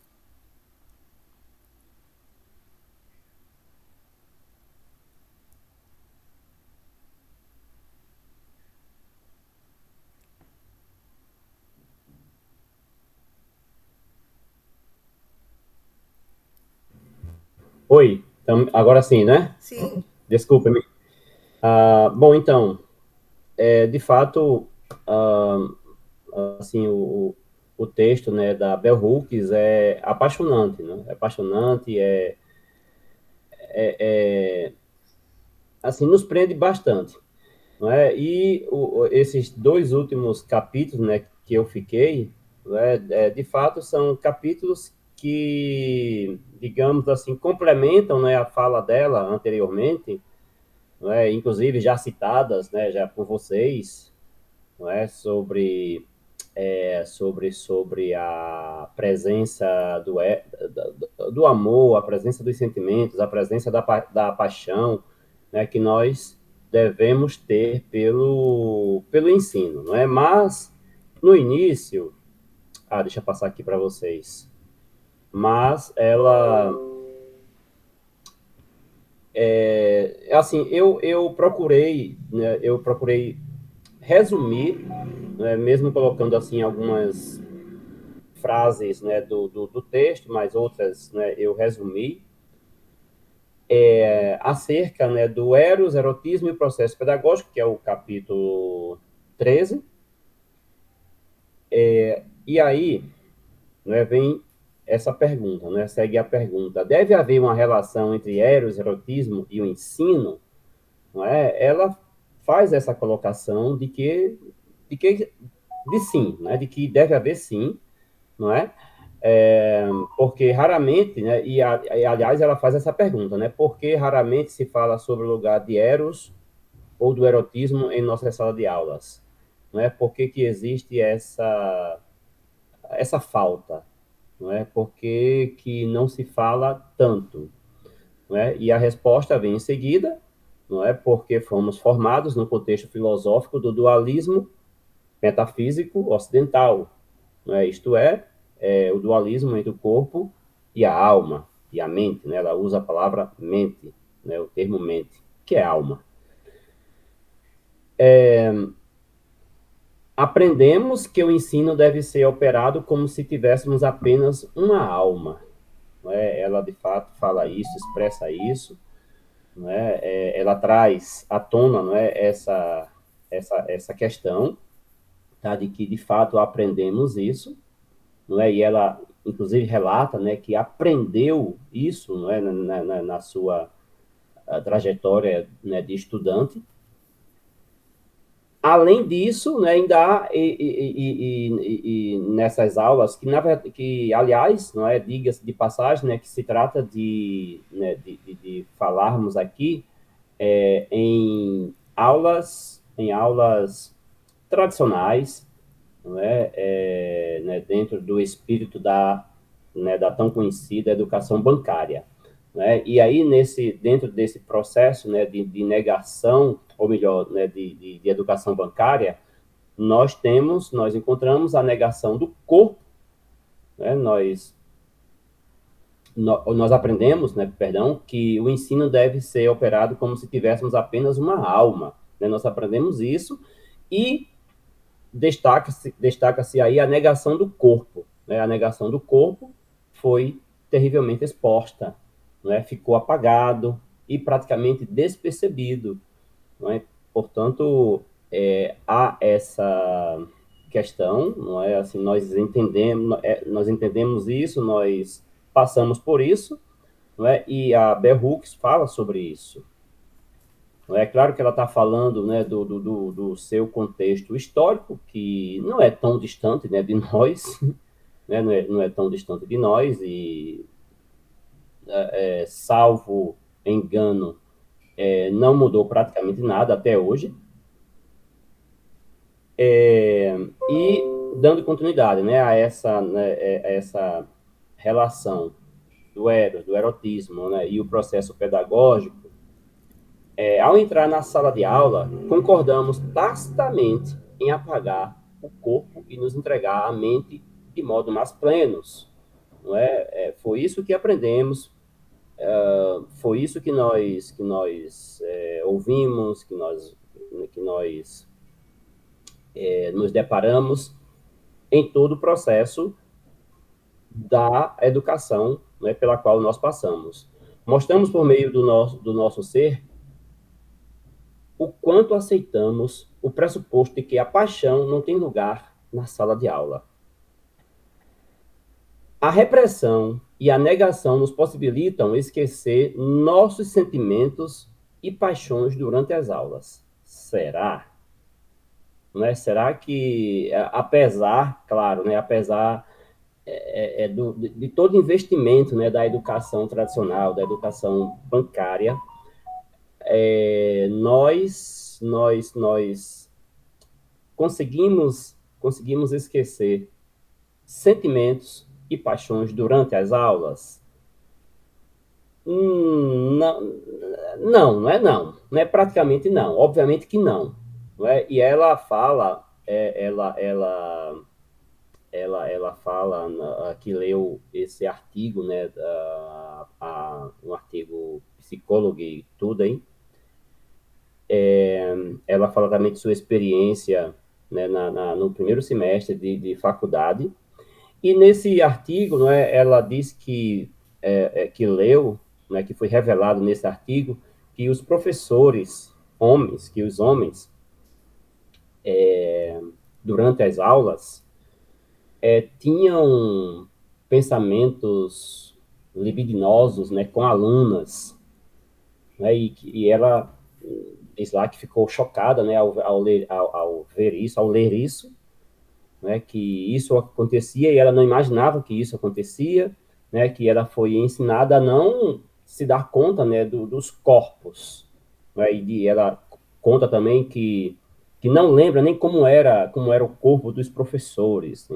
Oi, então, agora sim, né? Sim. Desculpa-me. Bom, então, de fato, assim, o texto, né, da Bell Hooks é apaixonante, né? É apaixonante, assim, nos prende bastante, não é? E esses 2 últimos capítulos, né, que eu fiquei, né, de fato, são capítulos que, digamos assim, complementam, né, a fala dela anteriormente, não é? Inclusive já citadas, né, já por vocês, não é? Sobre a presença do amor, a presença dos sentimentos, a presença da paixão, né, que nós devemos ter pelo ensino, não é? Mas, no início, deixa eu passar aqui para vocês, mas ela, assim, eu procurei, né, resumir, né, mesmo colocando, assim, algumas frases, né, do texto, mas outras, né, eu resumi, acerca, né, do eros, erotismo e processo pedagógico, que é o capítulo 13. E aí, né, vem essa pergunta, né, segue a pergunta: deve haver uma relação entre eros, erotismo e o ensino? Não é? Ela faz essa colocação de sim, né, de que deve haver sim, não é? Porque raramente, né, aliás ela faz essa pergunta, né, porque raramente se fala sobre o lugar de eros ou do erotismo em nossa sala de aulas, não é? Por que existe essa falta, não é? Por que não se fala tanto, não é? E a resposta vem em seguida, não é? Porque fomos formados no contexto filosófico do dualismo metafísico ocidental, não é? Isto é o dualismo entre o corpo e a alma, e a mente, né? Ela usa a palavra mente, né? O termo mente, que é alma. Aprendemos que o ensino deve ser operado como se tivéssemos apenas uma alma, não é? Ela, de fato, fala isso, expressa isso, não é? Ela traz à tona, não é? essa questão, tá? De que, de fato, aprendemos isso, não é? E ela, inclusive, relata, né, que aprendeu isso, não é? Na sua trajetória, né, de estudante. Além disso, né, ainda há e nessas aulas que, na verdade, que, aliás, não é, diga-se de passagem, né, que se trata de, né, de falarmos aqui em aulas tradicionais, não né, dentro do espírito né, da tão conhecida educação bancária. Né? E aí, dentro desse processo, né, de negação, ou melhor, né, de educação bancária, nós encontramos a negação do corpo, né? Nós aprendemos, né, perdão, que o ensino deve ser operado como se tivéssemos apenas uma alma, né? Nós aprendemos isso e destaca-se aí a negação do corpo, né? A negação do corpo foi terrivelmente exposta, né? Ficou apagado e praticamente despercebido, não é? Portanto, há essa questão, não é? Assim, nós entendemos isso, nós passamos por isso, não é? E a Bell Hooks fala sobre isso. Não é claro que ela está falando, né, do seu contexto histórico, que não é tão distante, né, de nós, né? Não é tão distante de nós, e salvo engano, não mudou praticamente nada até hoje. E dando continuidade, né, a essa relação do erotismo, né, e o processo pedagógico, ao entrar na sala de aula, concordamos tacitamente em apagar o corpo e nos entregar a mente de modo mais plenos. Não é? Foi isso que aprendemos, foi isso que nós ouvimos, que nós nos deparamos em todo o processo da educação, né, pela qual nós passamos. Mostramos por meio do nosso ser o quanto aceitamos o pressuposto de que a paixão não tem lugar na sala de aula. A repressão e a negação nos possibilitam esquecer nossos sentimentos e paixões durante as aulas. Será? Não é? Será que, apesar, claro, né, apesar de todo investimento, né, da educação tradicional, da educação bancária, nós conseguimos esquecer sentimentos e paixões durante as aulas? Não é praticamente não, obviamente que não, não é? E ela fala, ela fala, que leu esse artigo, né, um artigo psicólogo e tudo aí, ela fala também de sua experiência, né, no primeiro semestre de faculdade, e nesse artigo, né, ela diz que leu, né, que foi revelado nesse artigo, que os professores homens, durante as aulas, tinham pensamentos libidinosos, né, com alunas, né, e ela diz lá que ficou chocada, né, ao ver isso, ao ler isso, né, que isso acontecia e ela não imaginava que isso acontecia, né, que ela foi ensinada a não se dar conta, né, dos corpos, né, e ela conta também que não lembra nem como era o corpo dos professores,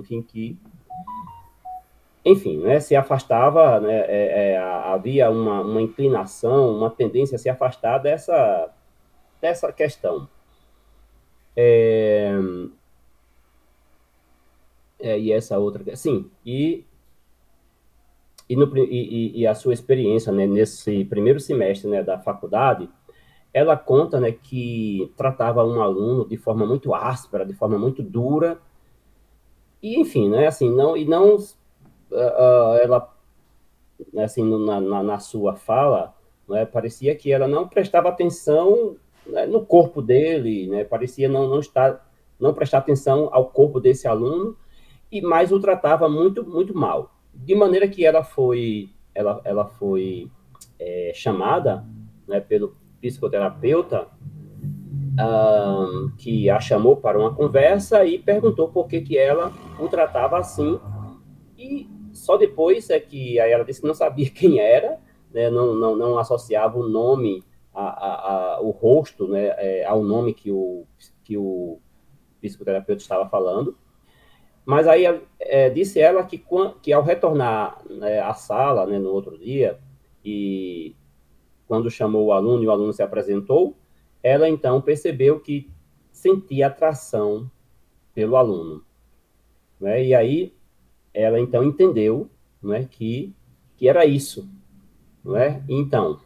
enfim, né, se afastava, né, havia uma inclinação, uma tendência a se afastar dessa questão. E essa outra... Sim, e a sua experiência, né, nesse primeiro semestre, né, da faculdade, ela conta, né, que tratava um aluno de forma muito áspera, de forma muito dura, e enfim, né, assim, ela, assim, na sua fala, né, parecia que ela não prestava atenção, né, no corpo dele, né, parecia não prestar atenção ao corpo desse aluno, e mais o tratava muito, muito mal. De maneira que ela foi chamada, né, pelo psicoterapeuta, que a chamou para uma conversa e perguntou por que ela o tratava assim. E só depois é que aí ela disse que não sabia quem era, né, não associava o nome, o rosto, né, ao nome que o psicoterapeuta estava falando. Mas aí disse ela que ao retornar, né, à sala, né, no outro dia, e quando chamou o aluno e o aluno se apresentou, ela então percebeu que sentia atração pelo aluno, né? E aí ela então entendeu, né, que era isso, né? Então,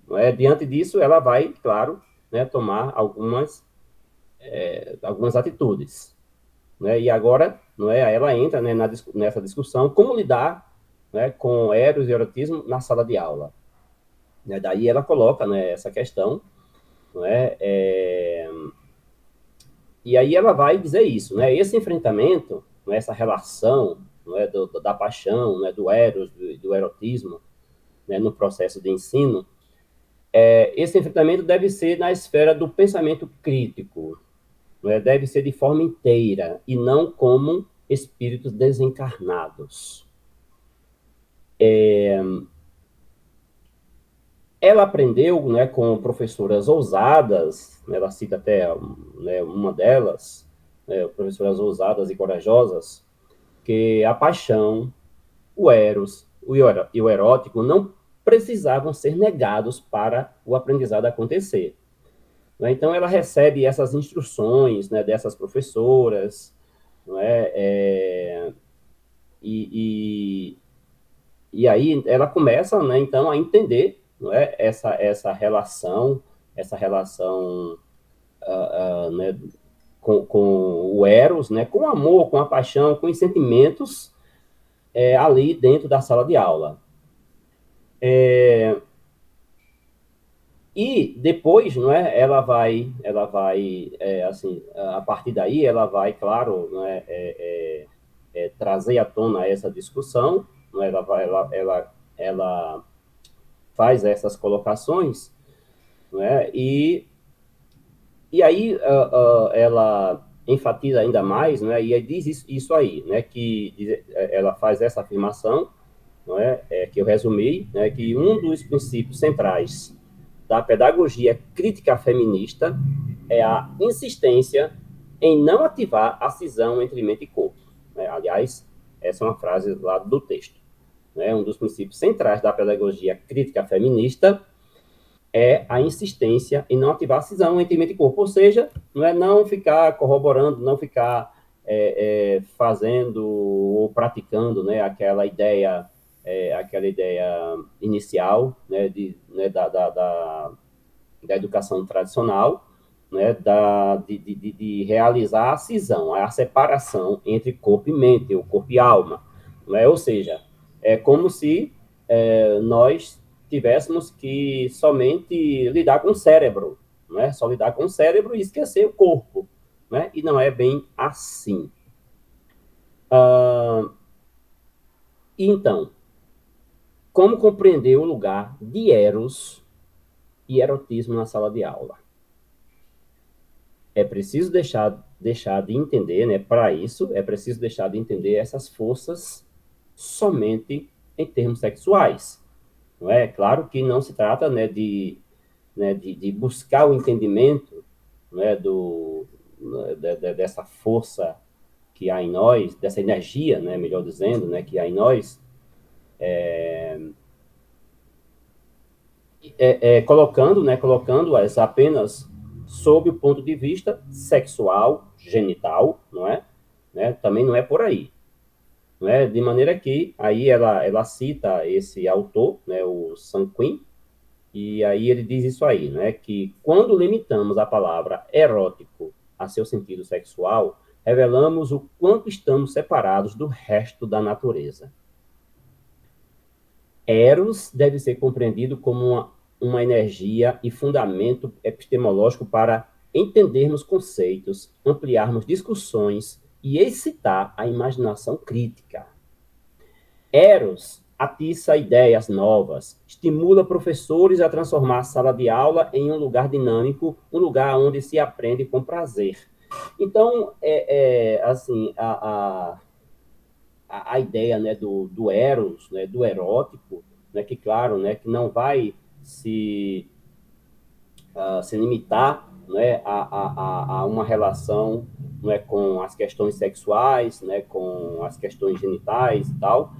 né, diante disso, ela vai, claro, né, tomar algumas atitudes, né? E agora, não é, ela entra, né, nessa discussão como lidar, né, com eros e erotismo na sala de aula, né? Daí ela coloca, né, essa questão, não é, e aí ela vai dizer isso, né? Esse enfrentamento, né, essa relação, não é, da paixão, né, do eros, do erotismo, né, no processo de ensino, esse enfrentamento deve ser na esfera do pensamento crítico, né? Deve ser de forma inteira e não como espíritos desencarnados. Ela aprendeu, né, com professoras ousadas, né, ela cita até, né, uma delas, né, professoras ousadas e corajosas, que a paixão, o eros e o erótico não precisavam ser negados para o aprendizado acontecer. Né? Então, ela recebe essas instruções, né, dessas professoras, não é? E aí ela começa, né, então, a entender, não é, essa relação, né, com o eros, né, com o amor, com a paixão, com os sentimentos ali dentro da sala de aula. E depois, não é, ela vai assim, a partir daí, ela vai, claro, não é, trazer à tona essa discussão, não é, ela faz essas colocações, não é, e aí ela enfatiza ainda mais, não é, e aí diz isso aí, né, que ela faz essa afirmação, não é, que eu resumi, né, que um dos princípios centrais da pedagogia crítica feminista é a insistência em não ativar a cisão entre mente e corpo. Né? Aliás, essa é uma frase lá do texto. Né? Um dos princípios centrais da pedagogia crítica feminista é a insistência em não ativar a cisão entre mente e corpo, ou seja, não ficar corroborando, não ficar fazendo ou praticando, né, aquela ideia inicial, né, da educação tradicional, né, de realizar a cisão, a separação entre corpo e mente, ou corpo e alma. Né? Ou seja, é como se nós tivéssemos que somente lidar com o cérebro, né? Só lidar com o cérebro e esquecer o corpo. Né? E não é bem assim. Então, como compreender o lugar de eros e erotismo na sala de aula? É preciso deixar de entender, né? Para isso, é preciso deixar de entender essas forças somente em termos sexuais. Não é? Claro que não se trata, né, de buscar o entendimento, né, dessa força que há em nós, dessa energia, né, melhor dizendo, né, que há em nós, colocando-as apenas sob o ponto de vista sexual, genital, não é? Né? Também não é por aí. Não é? De maneira que aí ela cita esse autor, né, o Sanquin, e aí ele diz isso aí, né, que quando limitamos a palavra erótico a seu sentido sexual, revelamos o quanto estamos separados do resto da natureza. Eros deve ser compreendido como uma energia e fundamento epistemológico para entendermos conceitos, ampliarmos discussões e excitar a imaginação crítica. Eros atiça ideias novas, estimula professores a transformar a sala de aula em um lugar dinâmico, um lugar onde se aprende com prazer. Então, assim, a ideia, né, do eros, né, do erótico, né, que, claro, né, que não vai se limitar, né, a uma relação, né, com as questões sexuais, né, com as questões genitais e tal,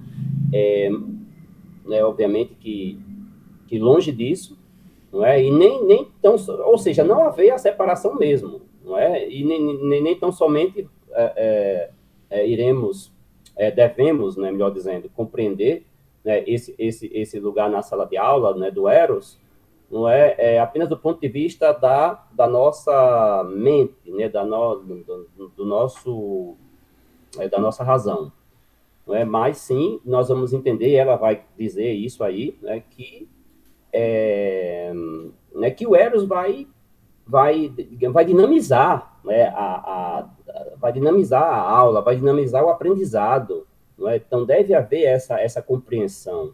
né, obviamente que longe disso, não é? E nem tão, ou seja, não haver a separação mesmo, não é? E nem tão somente devemos, né, melhor dizendo, compreender, né, esse lugar na sala de aula, né, do Eros, não é, apenas do ponto de vista da nossa mente, né, do nosso, da nossa razão. Não é? Mas sim, nós vamos entender, ela vai dizer isso aí, né, que o Eros vai dinamizar, né, vai dinamizar a aula, vai dinamizar o aprendizado, não é? Então deve haver essa compreensão,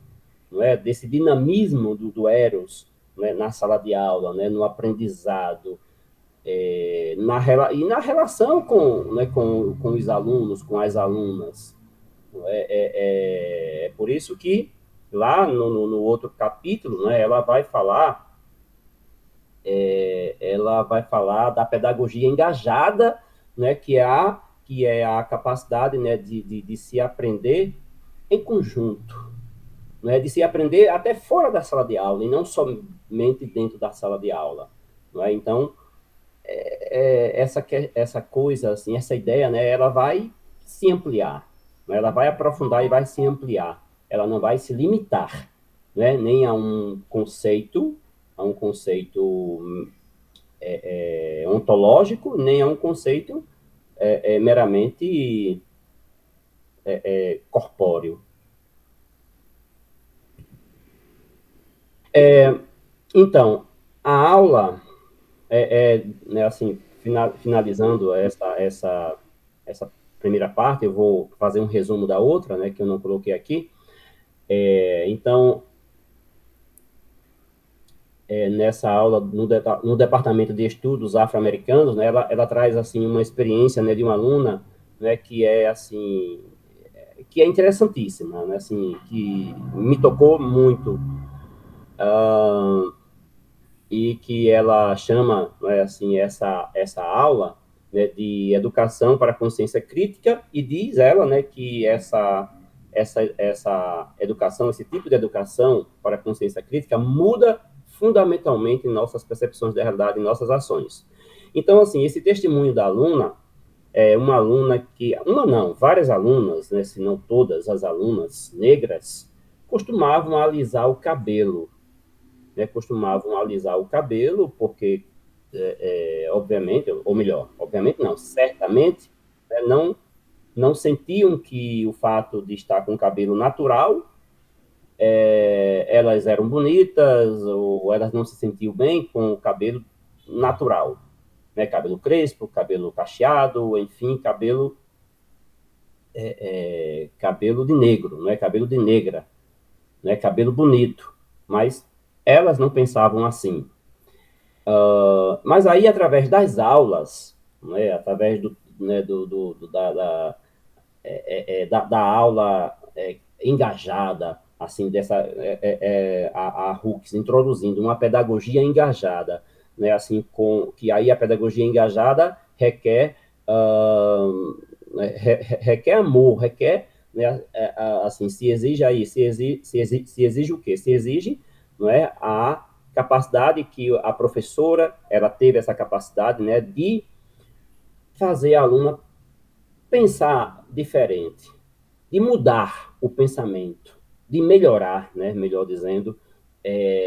não é, desse dinamismo do Eros, né, na sala de aula, né, no aprendizado, e na relação né, com os alunos, com as alunas. É por isso que lá no outro capítulo, né, ela vai falar da pedagogia engajada, né, que é a capacidade, né, de se aprender em conjunto, né, de se aprender até fora da sala de aula, e não somente dentro da sala de aula. Né? Então, essa coisa, assim, essa ideia, né, ela vai se ampliar, né, ela vai aprofundar e vai se ampliar, ela não vai se limitar, né, nem a um conceito ontológico, nem a um conceito meramente corpóreo. Então, a aula, né, assim, finalizando essa primeira parte, eu vou fazer um resumo da outra, né, que eu não coloquei aqui. Então, nessa aula, no Departamento de Estudos Afro-Americanos, né, ela traz, assim, uma experiência, né, de uma aluna, né, que é, assim, que é interessantíssima, né, assim, que me tocou muito, e que ela chama, né, assim, essa aula, né, de educação para a consciência crítica, e diz ela, né, que essa educação, esse tipo de educação para a consciência crítica muda fundamentalmente nossas percepções da realidade e nossas ações. Então, assim, esse testemunho da aluna é uma aluna várias alunas, né, se não todas as alunas negras, costumavam alisar o cabelo, né, porque, obviamente, ou melhor, obviamente não, certamente, né, não sentiam que o fato de estar com o cabelo natural, elas eram bonitas, ou elas não se sentiam bem com o cabelo natural, né, cabelo crespo, cabelo cacheado, enfim, cabelo de negro, né, cabelo de negra, né, cabelo bonito, mas elas não pensavam assim. Mas aí, através das aulas, né, através da aula engajada, assim, a Hooks introduzindo uma pedagogia engajada, né, assim, que aí a pedagogia engajada requer amor, requer, né, assim, se exige o quê? Se exige, não é, a capacidade que a professora, ela teve essa capacidade, né, de fazer a aluna pensar diferente, de mudar o pensamento, de melhorar, né, melhor dizendo,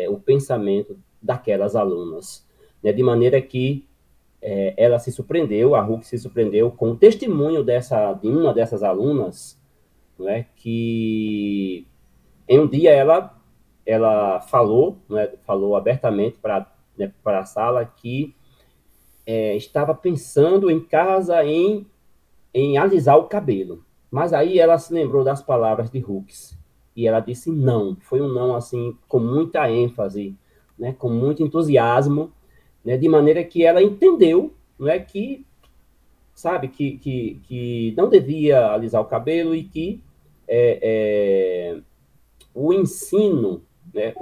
o pensamento daquelas alunas, né, de maneira que ela se surpreendeu, a Hulk se surpreendeu com o testemunho de uma dessas alunas, né, que em um dia ela falou, né, falou abertamente para, né, a sala que estava pensando em casa em alisar o cabelo. Mas aí ela se lembrou das palavras de Hooks e ela disse não. Foi um não assim com muita ênfase, né, com muito entusiasmo, né, de maneira que ela entendeu, né, que sabe que não devia alisar o cabelo e que o ensino, né,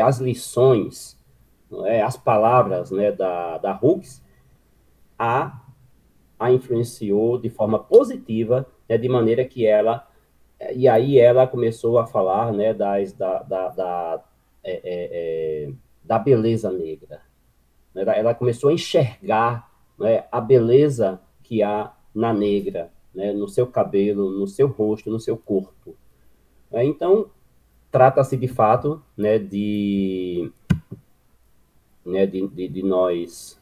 as lições, as palavras, né, da Hooks a influenciou de forma positiva, né, de maneira que e aí ela começou a falar, né, da beleza negra. Ela começou a enxergar, né, a beleza que há na negra, né, no seu cabelo, no seu rosto, no seu corpo. Então, trata-se de fato, né, de nós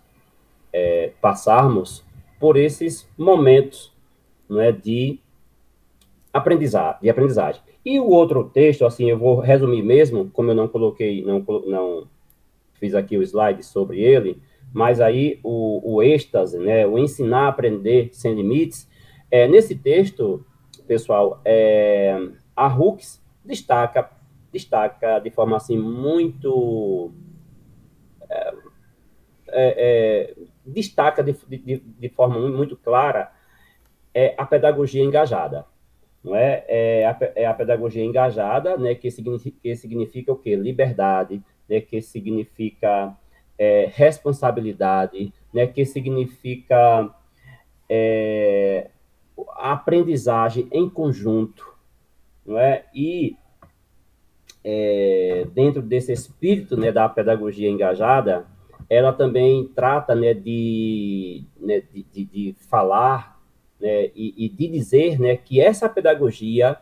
passarmos por esses momentos, né, de aprendizagem. E o outro texto, assim, eu vou resumir mesmo, como eu não coloquei, não fiz aqui o slide sobre ele, mas aí o êxtase, né, o ensinar a aprender sem limites, nesse texto, pessoal, a Hooks destaca de forma assim muito destaca de forma muito clara a pedagogia engajada, não é? A pedagogia engajada, né, que significa o quê? Liberdade, né, que significa responsabilidade, né, que significa a aprendizagem em conjunto, não é? E dentro desse espírito, né, da pedagogia engajada, ela também trata, né, de falar, né, e de dizer, né, que essa pedagogia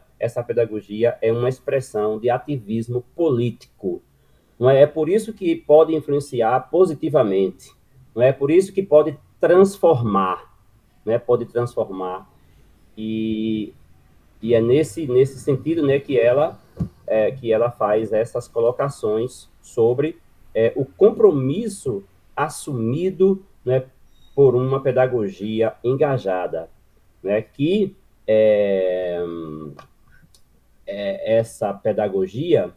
é uma expressão de ativismo político. Não é? É por isso que pode influenciar positivamente, não é? Por isso que pode transformar, né? Pode transformar e é nesse sentido, né, que ela faz essas colocações sobre o compromisso assumido, né, por uma pedagogia engajada, né, que essa pedagogia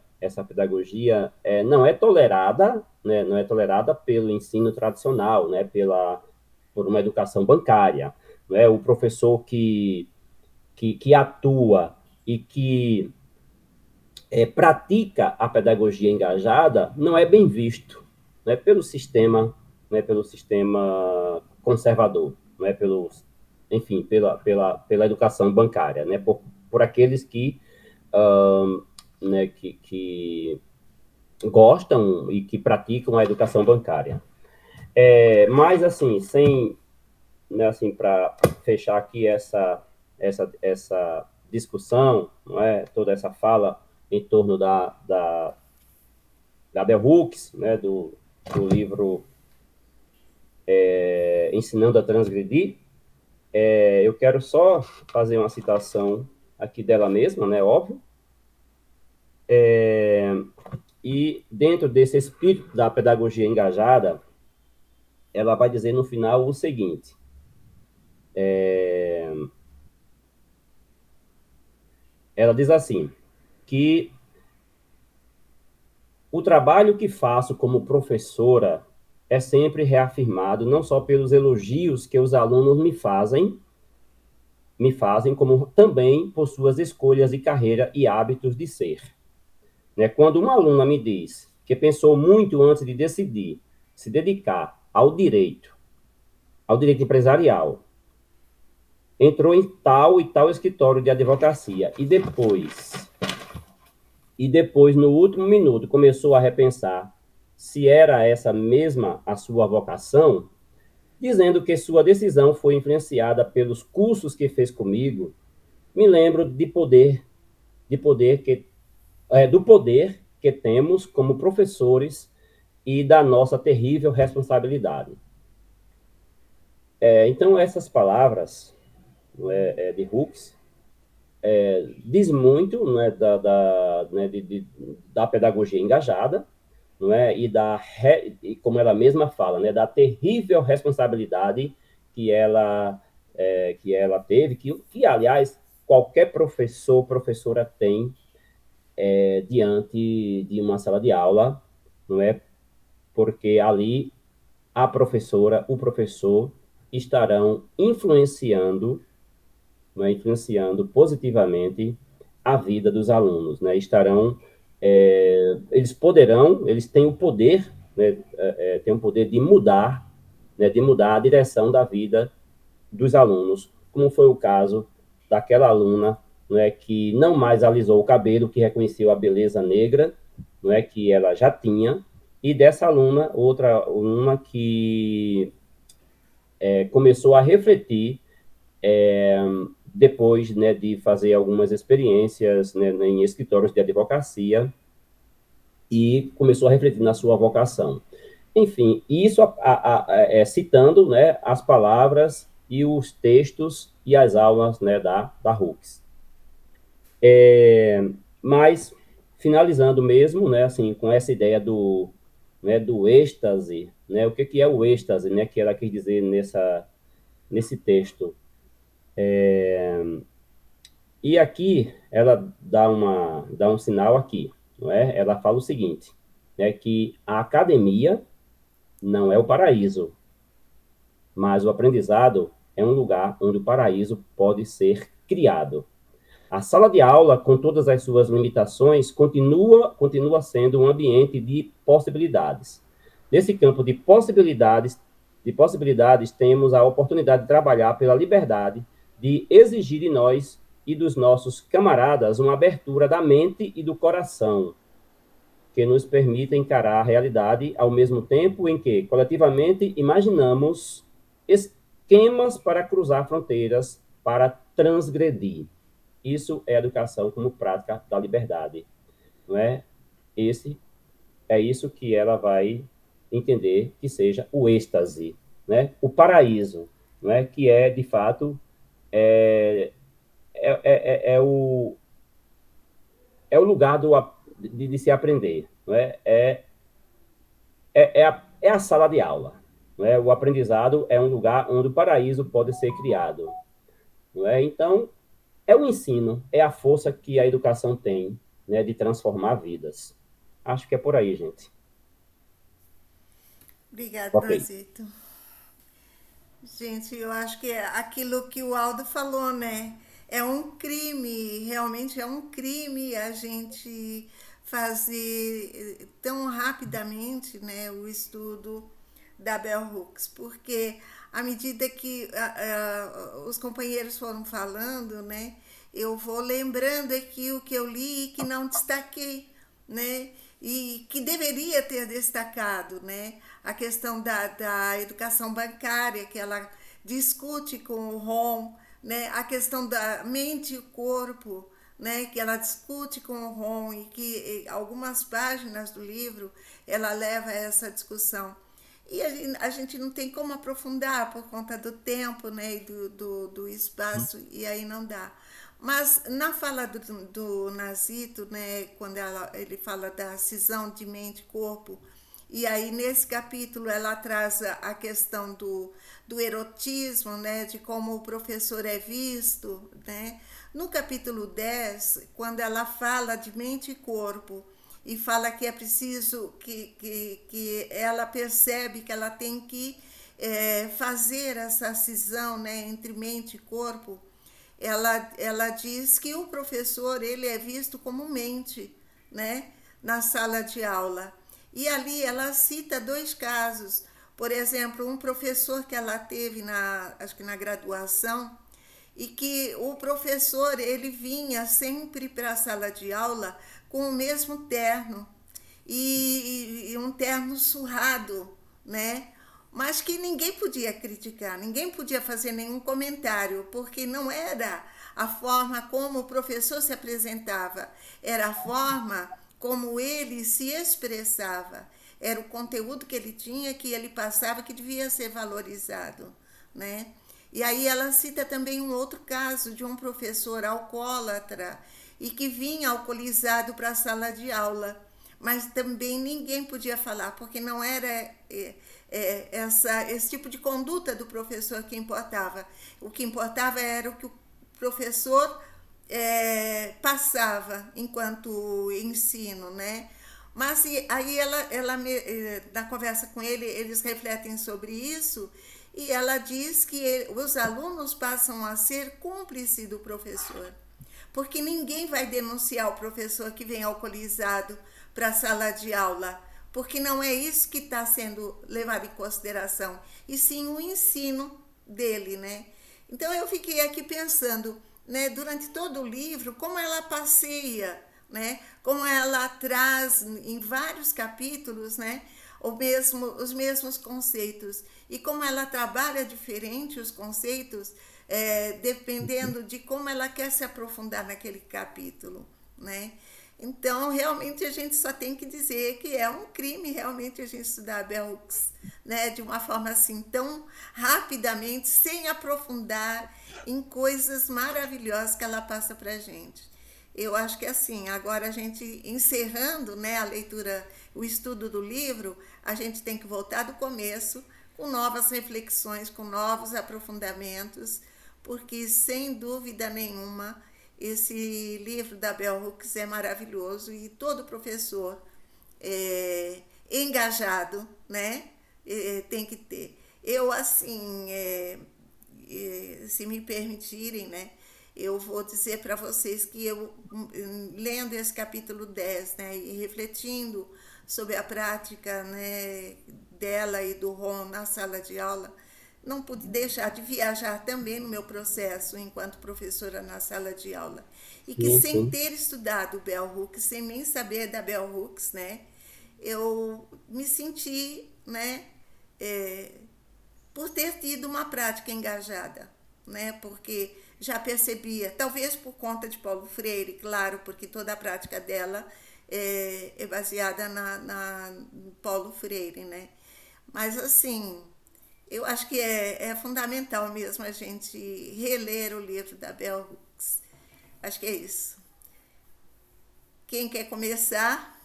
não é tolerada, né, não é tolerada pelo ensino tradicional, né, por uma educação bancária, né, o professor que atua e que pratica a pedagogia engajada não é bem visto, né, pelo sistema conservador, né, enfim, pela educação bancária, né, por aqueles que, né, que gostam e que praticam a educação bancária. Mas, assim, né, assim, para fechar aqui essa discussão, não é, toda essa fala em torno da Bell Hooks, né, do livro Ensinando a Transgredir, eu quero só fazer uma citação aqui dela mesma, né, óbvio, e dentro desse espírito da pedagogia engajada, ela vai dizer no final o seguinte, ela diz assim, que o trabalho que faço como professora é sempre reafirmado não só pelos elogios que os alunos me fazem, como também por suas escolhas de carreira e hábitos de ser. Né? Quando uma aluna me diz que pensou muito antes de decidir se dedicar ao direito empresarial, entrou em tal e tal escritório de advocacia e depois e depois, no último minuto, começou a repensar se era essa mesma a sua vocação, dizendo que sua decisão foi influenciada pelos cursos que fez comigo, me lembro do poder que temos como professores e da nossa terrível responsabilidade. Então, essas palavras de Hooks diz muito, não é, da pedagogia engajada, não é, e como ela mesma fala, né, da terrível responsabilidade que ela teve, que aliás qualquer professora tem diante de uma sala de aula, não é, porque ali a professora, o professor estarão influenciando, né, influenciando positivamente a vida dos alunos, né? Eles têm o poder, né, têm o poder de mudar, né, de mudar a direção da vida dos alunos, como foi o caso daquela aluna, não é, que não mais alisou o cabelo, que reconheceu a beleza negra, não é, que ela já tinha, e dessa aluna, outra aluna que começou a refletir depois, né, de fazer algumas experiências, né, em escritórios de advocacia, e começou a refletir na sua vocação. Enfim, isso citando, né, as palavras e os textos e as aulas, né, da Hooks. Mas, finalizando mesmo, né, assim, com essa ideia do êxtase, né, o que é o êxtase, né, que ela quis dizer nesse texto. E aqui, ela dá um sinal aqui, não é? Ela fala o seguinte, né, que a academia não é o paraíso, mas o aprendizado é um lugar onde o paraíso pode ser criado. A sala de aula, com todas as suas limitações, continua sendo um ambiente de possibilidades. Nesse campo de possibilidades, temos a oportunidade de trabalhar pela liberdade de exigir de nós e dos nossos camaradas uma abertura da mente e do coração, que nos permita encarar a realidade ao mesmo tempo em que, coletivamente, imaginamos esquemas para cruzar fronteiras, para transgredir. Isso é educação como prática da liberdade, não é? Isso que ela vai entender que seja o êxtase, né? O paraíso, não é? Que é, de fato, o lugar de se aprender, não é? É a sala de aula, não é? O aprendizado é um lugar onde o paraíso pode ser criado, não é? Então, é o ensino, é a força que a educação tem, né, de transformar vidas. Acho que é por aí, gente. Obrigada, Ok. Nazito. Gente, eu acho que é aquilo que o Aldo falou, né? É um crime, realmente é um crime a gente fazer tão rapidamente, né, o estudo da Bell Hooks, porque à medida que os companheiros foram falando, né, eu vou lembrando aqui o que eu li e que não destaquei, né, e que deveria ter destacado, né, a questão da educação bancária, que ela discute com o Ron, né, a questão da mente e o corpo, né, que ela discute com o Ron e que algumas páginas do livro ela leva a essa discussão. E a gente não tem como aprofundar por conta do tempo, né, e do espaço, e aí não dá. Mas na fala do Nazito, né, quando ele fala da cisão de mente e corpo, e aí nesse capítulo ela traz a questão do erotismo, né, de como o professor é visto, né. No capítulo 10, quando ela fala de mente e corpo, e fala que é preciso que ela percebe que ela tem que fazer essa cisão, né, entre mente e corpo, ela diz que o professor ele é visto como mente, né, na sala de aula. E ali ela cita 2 casos. Por exemplo, um professor que ela teve acho que na graduação, e que o professor ele vinha sempre para a sala de aula com o mesmo terno, e um terno surrado, né? Mas que ninguém podia criticar, ninguém podia fazer nenhum comentário, porque não era a forma como o professor se apresentava, era a forma como ele se expressava, era o conteúdo que ele tinha, que ele passava, que devia ser valorizado, né? E aí ela cita também um outro caso de um professor alcoólatra e que vinha alcoolizado para a sala de aula, mas também ninguém podia falar, porque não era esse tipo de conduta do professor que importava. O que importava era o que o professor passava enquanto ensino, né? Mas aí na conversa com ele, eles refletem sobre isso, e ela diz que os alunos passam a ser cúmplices do professor, porque ninguém vai denunciar o professor que vem alcoolizado para a sala de aula, porque não é isso que está sendo levado em consideração, e sim o ensino dele, né? Então eu fiquei aqui pensando, né, durante todo o livro, como ela passeia, né, como ela traz em vários capítulos, né, os mesmos conceitos, e como ela trabalha diferente os conceitos, dependendo de como ela quer se aprofundar naquele capítulo, né? Então, realmente, a gente só tem que dizer que é um crime, realmente, a gente estudar a Bell Hooks, né, de uma forma assim, tão rapidamente, sem aprofundar em coisas maravilhosas que ela passa para a gente. Eu acho que assim, agora a gente encerrando, né, a leitura, o estudo do livro, a gente tem que voltar do começo, com novas reflexões, com novos aprofundamentos, porque sem dúvida nenhuma esse livro da Bell Hooks é maravilhoso, e todo professor engajado, né, tem que ter. Eu, assim, se me permitirem, né, eu vou dizer para vocês que eu, lendo esse capítulo 10, né, e refletindo sobre a prática, né, dela e do Ron na sala de aula, não pude deixar de viajar também no meu processo enquanto professora na sala de aula. E que Sim, sem sim. ter estudado Bell Hooks, sem nem saber da Bell Hooks, né, eu me senti, né, por ter tido uma prática engajada, né, porque já percebia, talvez por conta de Paulo Freire, claro, porque toda a prática dela é baseada na Paulo Freire, né, mas assim, eu acho que é fundamental mesmo a gente reler o livro da Bell Hooks. Acho que é isso. Quem quer começar?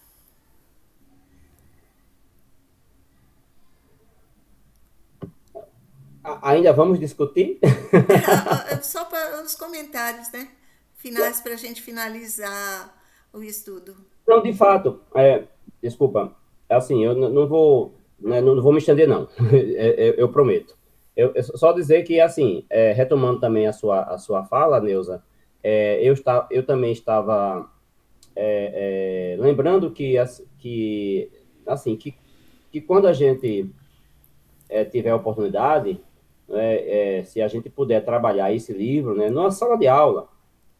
Ainda vamos discutir? Só para os comentários, né? Finais para a gente finalizar o estudo. Não, de fato, desculpa, assim, eu não vou, né, não vou me estender, não, eu prometo. Só dizer que, assim, retomando também a sua fala, Neuza, eu também estava lembrando que quando a gente tiver a oportunidade, né, se a gente puder trabalhar esse livro, né, numa sala de aula,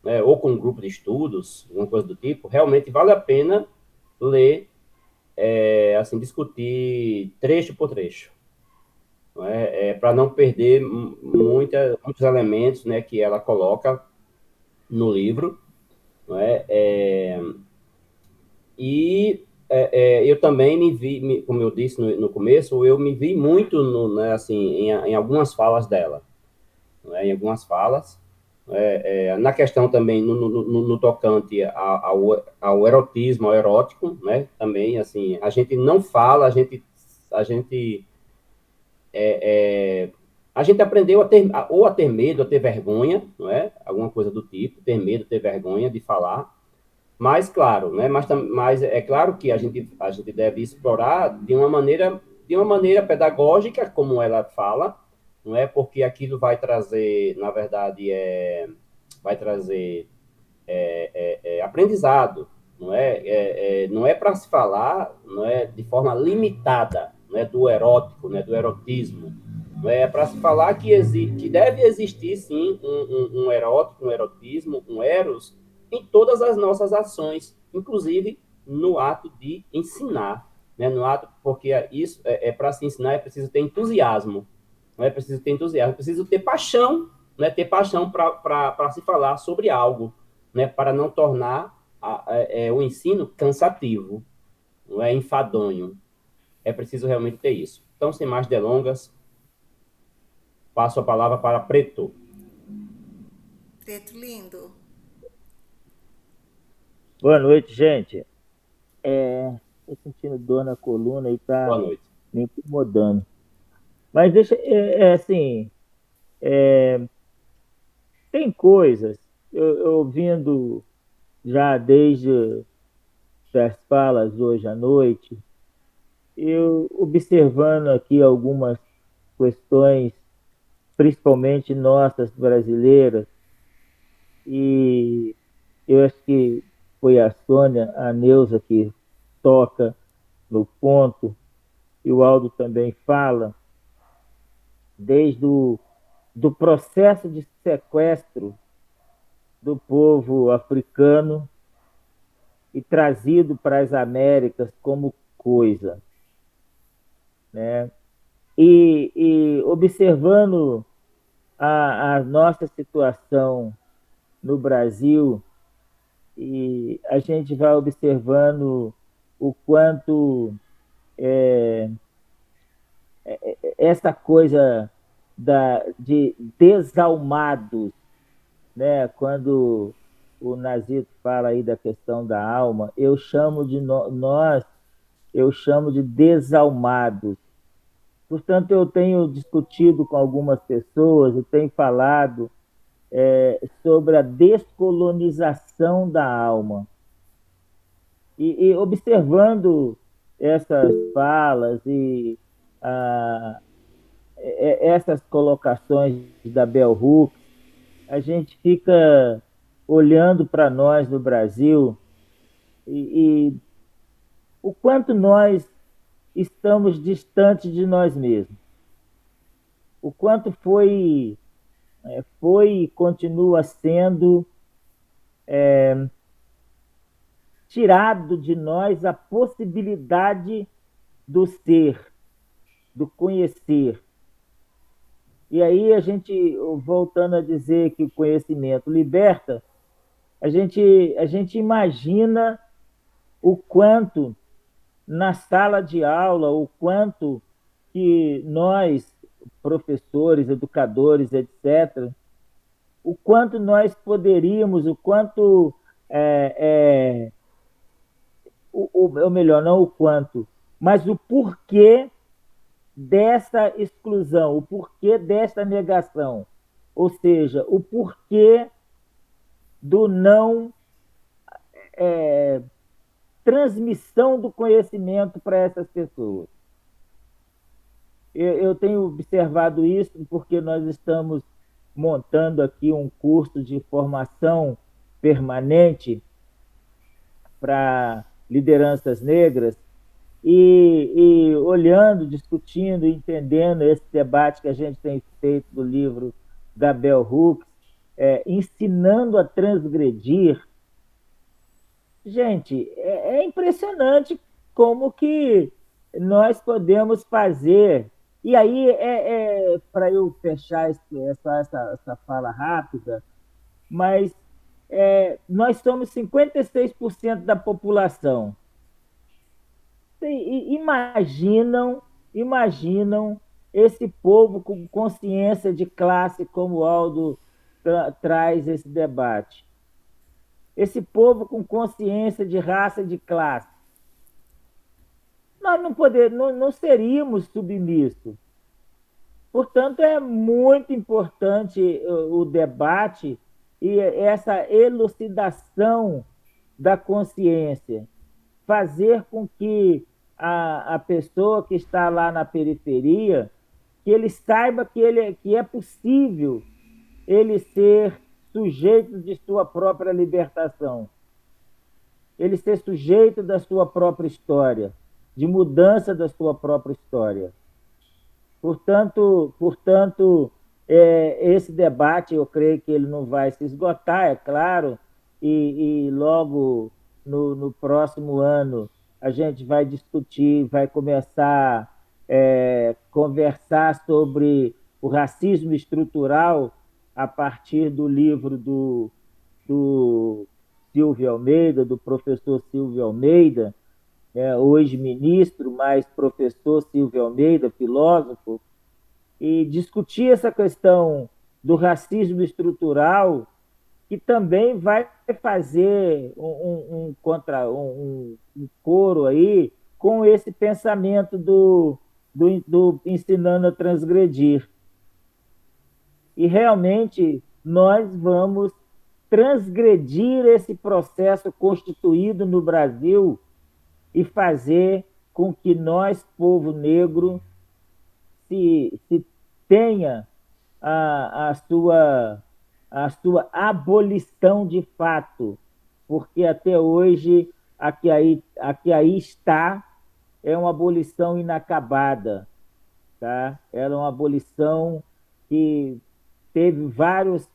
né, ou com um grupo de estudos, alguma coisa do tipo, realmente vale a pena ler, assim, discutir trecho por trecho, né, para não perder muitos elementos, né, que ela coloca no livro, né, e eu também me vi, como eu disse no começo, eu me vi muito, né, assim, em algumas falas dela, né, em algumas falas, na questão também no tocante ao erotismo, ao erótico, né, também, assim, a gente não fala, a gente aprendeu ou a ter medo, a ter vergonha, não é? Alguma coisa do tipo, ter medo, ter vergonha de falar, mas, claro, né, mas é claro que a gente deve explorar de uma maneira pedagógica, como ela fala, não é? Porque aquilo vai trazer, na verdade, vai trazer aprendizado, não é? Não é para se falar, não é, de forma limitada, não é, do erótico, né, do erotismo, não é para se falar que deve existir sim um erótico, um erotismo, um eros em todas as nossas ações, inclusive no ato de ensinar, né? No ato, porque isso para se ensinar é preciso ter entusiasmo, não é preciso ter entusiasmo, é preciso ter paixão, né? Ter paixão para se falar sobre algo, né? Para não tornar o ensino cansativo, não é enfadonho. É preciso realmente ter isso. Então, sem mais delongas, passo a palavra para Preto. Preto lindo. Boa noite, gente. Tô sentindo dor na coluna e Boa tá noite. me incomodando. Mas deixa, assim, tem coisas, eu ouvindo já desde das falas hoje à noite, eu observando aqui algumas questões, principalmente nossas brasileiras, e eu acho que foi a Sônia, a Neuza, que toca no ponto, e o Aldo também fala, desde do processo de sequestro do povo africano e trazido para as Américas como coisa, né? E observando a nossa situação no Brasil, e a gente vai observando o quanto essa coisa de desalmados, né? Quando o Nazito fala aí da questão da alma, eu chamo de nós, eu chamo de desalmados. Portanto, eu tenho discutido com algumas pessoas, eu tenho falado sobre a descolonização da alma. E observando essas falas e essas colocações da Bell Hooks, a gente fica olhando para nós no Brasil e o quanto nós estamos distantes de nós mesmos. O quanto foi e continua sendo tirado de nós a possibilidade do ser, do conhecer. E aí a gente, voltando a dizer que o conhecimento liberta, a gente imagina o quanto na sala de aula, o quanto que nós, professores, educadores, etc., o quanto nós poderíamos, o quanto ou melhor, não o quanto, mas o porquê dessa exclusão, o porquê dessa negação, ou seja, o porquê do não transmissão do conhecimento para essas pessoas. Eu tenho observado isso porque nós estamos montando aqui um curso de formação permanente para lideranças negras e olhando, discutindo, entendendo esse debate que a gente tem feito do livro da Bell Hooks, ensinando a transgredir. Gente, é impressionante como que nós podemos fazer. E aí, para eu fechar essa fala rápida, mas nós somos 56% da população. Imaginam esse povo com consciência de classe, como o Aldo traz esse debate. Esse povo com consciência de raça e de classe. Nós não seríamos submissos. Portanto, é muito importante o debate e essa elucidação da consciência. Fazer com que a pessoa que está lá na periferia, que ele saiba que é possível ele ser sujeito de sua própria libertação, ele ser sujeito da sua própria história, de mudança da sua própria história. Portanto, esse debate, eu creio que ele não vai se esgotar, é claro, e logo no próximo ano, a gente vai discutir, vai começar a conversar sobre o racismo estrutural a partir do livro do Silvio Almeida, do professor Silvio Almeida, hoje ministro, mas professor Silvio Almeida, filósofo, e discutir essa questão do racismo estrutural, que também vai fazer um coro aí com esse pensamento do ensinando a transgredir. E realmente nós vamos transgredir esse processo constituído no Brasil e fazer com que nós, povo negro, se tenha a sua abolição de fato, porque até hoje a que aí está é uma abolição inacabada, tá? Era uma abolição que teve várias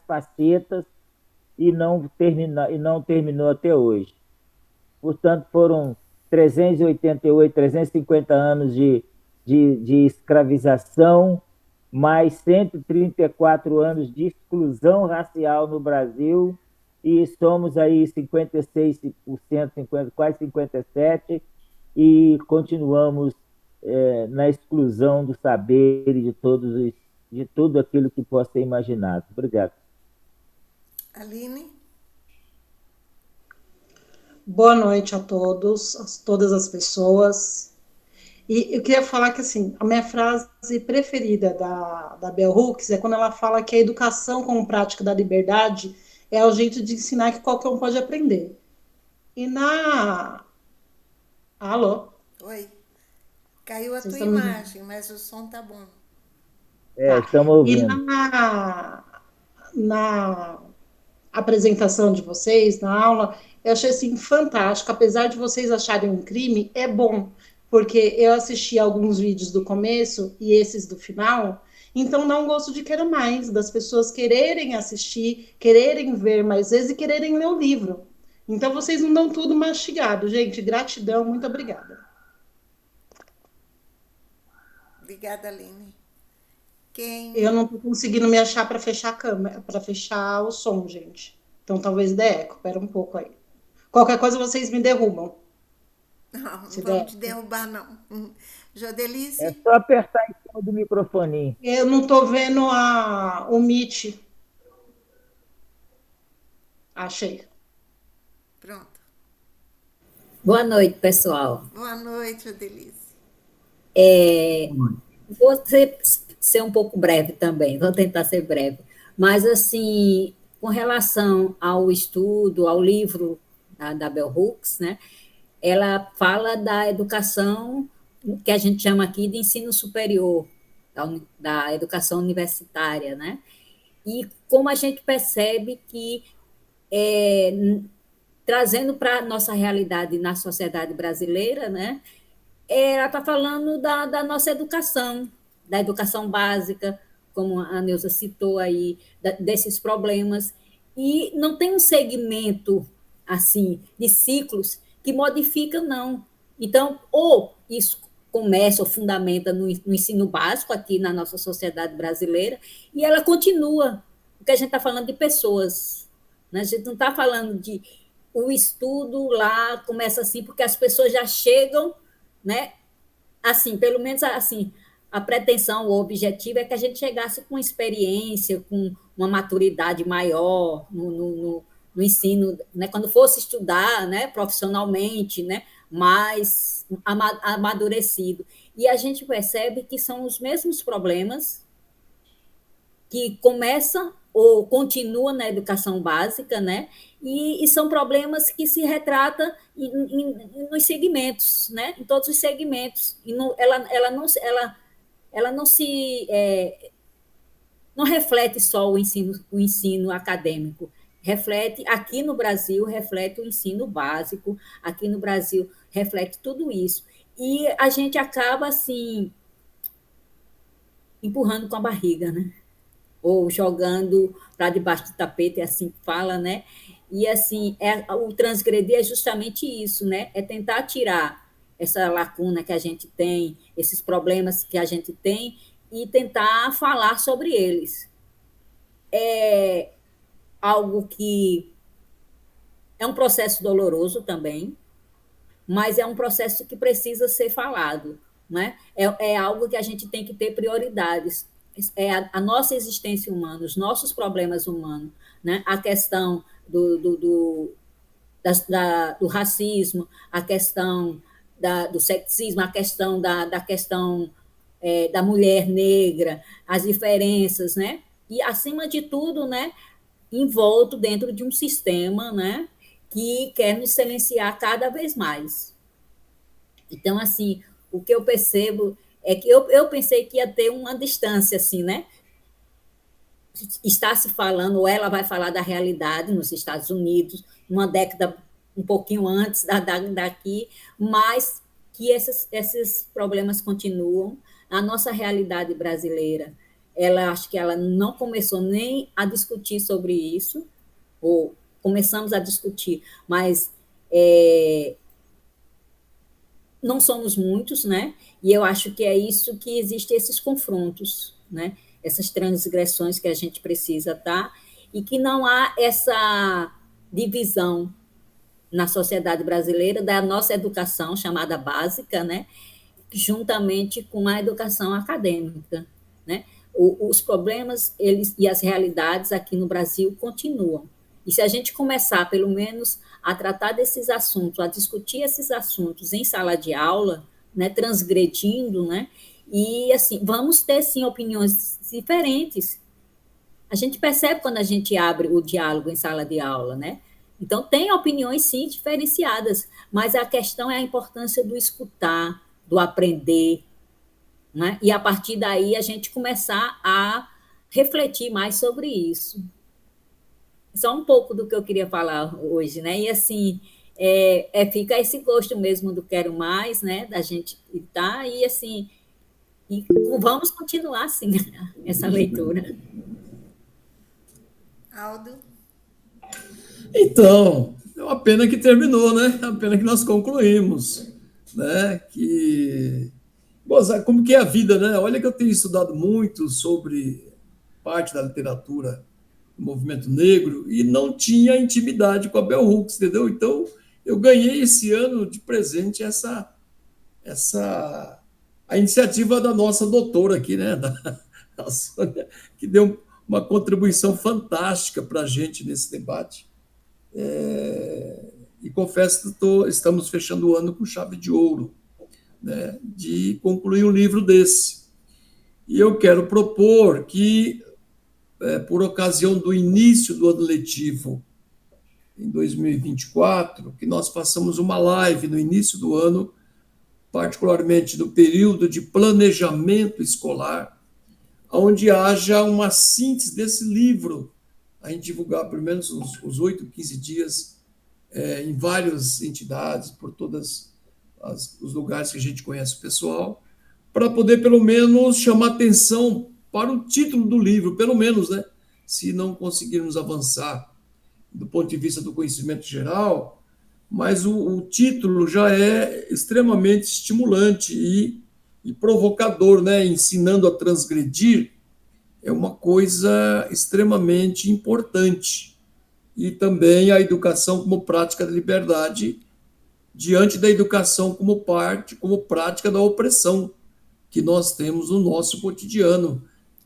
facetas e não terminou até hoje. Portanto, foram 388, 350 anos de escravização, mais 134 anos de exclusão racial no Brasil, e somos aí 56%, quase 57%, e continuamos na exclusão do saber e de tudo aquilo que possa ser imaginado. Obrigado. Aline? Boa noite a todos, a todas as pessoas. E eu queria falar que, assim, a minha frase preferida da Bell Hooks é quando ela fala que a educação como prática da liberdade é o jeito de ensinar que qualquer um pode aprender. E na... Alô? Oi. Caiu a Vocês tua estão me imagem, mas o som tá bom. Tá. Estamos E ouvindo. na apresentação de vocês, na aula, eu achei assim fantástico, apesar de vocês acharem um crime, é bom, porque eu assisti alguns vídeos do começo e esses do final, então dá um gosto de quero mais, das pessoas quererem assistir, quererem ver mais vezes e quererem ler o livro. Então vocês não dão tudo mastigado, gente, gratidão, muito obrigada. Obrigada, Aline. Eu não estou conseguindo me achar para fechar a câmera, para fechar o som, gente. Então talvez dê eco. Espera um pouco aí. Qualquer coisa vocês me derrubam. Não Se vamos der. te derrubar, não. É Jodelice? só apertar em cima do microfone. Eu não estou vendo o Meet. Achei. Pronto. Boa noite, pessoal. Boa noite, Jodelice. Vou ser um pouco breve também, vou tentar ser breve. Mas, assim, com relação ao estudo, ao livro da Bell Hooks, né, ela fala da educação que a gente chama aqui de ensino superior, da educação universitária, né? E como a gente percebe que, trazendo para a nossa realidade na sociedade brasileira, né, ela está falando da nossa educação, da educação básica, como a Neuza citou aí, desses problemas, e não tem um segmento, assim, de ciclos que modifica, não. Então, ou isso começa ou fundamenta no ensino básico aqui na nossa sociedade brasileira, e ela continua, porque a gente está falando de pessoas, né? A gente não está falando de... O estudo lá começa assim, porque as pessoas já chegam, né? Assim, pelo menos assim, a pretensão, o objetivo é que a gente chegasse com experiência, com uma maturidade maior no ensino, né? Quando fosse estudar, né, profissionalmente, né, mais amadurecido. E a gente percebe que são os mesmos problemas que começam ou continuam na educação básica, né? E são problemas que se retratam nos segmentos, né? Em todos os segmentos. E ela não reflete só o ensino acadêmico, reflete, aqui no Brasil, reflete o ensino básico, aqui no Brasil reflete tudo isso. E a gente acaba, assim, empurrando com a barriga, né? Ou jogando para debaixo do tapete, é assim que fala, né? E, assim, o transgredir é justamente isso, né? É tentar tirar essa lacuna que a gente tem, esses problemas que a gente tem, e tentar falar sobre eles. É algo que é um processo doloroso também, mas é um processo que precisa ser falado, né? É algo que a gente tem que ter prioridades. É a nossa existência humana, os nossos problemas humanos, né? A questão do racismo, a questão do sexismo, a questão da questão da mulher negra, as diferenças, né? E, acima de tudo, né, envolto dentro de um sistema, né, que quer nos silenciar cada vez mais. Então, assim, o que eu percebo é que eu pensei que ia ter uma distância, assim, né? Está se falando, ou ela vai falar da realidade nos Estados Unidos, uma década um pouquinho antes daqui, mas que esses problemas continuam. A nossa realidade brasileira, acho que ela não começou nem a discutir sobre isso, ou começamos a discutir, mas não somos muitos, né? E eu acho que é isso que existem esses confrontos, né? Essas transgressões que a gente precisa estar, e que não há essa divisão na sociedade brasileira da nossa educação, chamada básica, né? Juntamente com a educação acadêmica, né? Os problemas e as realidades aqui no Brasil continuam. E se a gente começar, pelo menos, a tratar desses assuntos, a discutir esses assuntos em sala de aula, né, transgredindo, né, e, assim, vamos ter, sim, opiniões diferentes. A gente percebe quando a gente abre o diálogo em sala de aula, né? Então, tem opiniões, sim, diferenciadas, mas a questão é a importância do escutar, do aprender, né? E, a partir daí, a gente começar a refletir mais sobre isso. Só um pouco do que eu queria falar hoje, né? E, assim, fica esse gosto mesmo do quero mais, né? Da gente estar, e, assim, e vamos continuar, assim, essa leitura. Aldo? Então, é uma pena que terminou, né? É uma pena que nós concluímos, né? Como que é a vida, né? Olha que eu tenho estudado muito sobre parte da literatura do movimento negro e não tinha intimidade com a Bell Hooks, entendeu? Então, eu ganhei esse ano de presente a iniciativa da nossa doutora aqui, né? Da Sônia, que deu uma contribuição fantástica para a gente nesse debate. E confesso que estamos fechando o ano com chave de ouro, né, de concluir um livro desse. E eu quero propor que, por ocasião do início do ano letivo, em 2024, que nós façamos uma live no início do ano, particularmente no período de planejamento escolar, onde haja uma síntese desse livro, a gente divulgar pelo menos os 8, 15 dias em várias entidades, por todos os lugares que a gente conhece o pessoal, para poder, pelo menos, chamar atenção para o título do livro, pelo menos, né? Se não conseguirmos avançar do ponto de vista do conhecimento geral, mas o título já é extremamente estimulante e provocador, né? Ensinando a transgredir é uma coisa extremamente importante. E também a educação como prática da liberdade diante da educação como prática da opressão que nós temos no nosso cotidiano,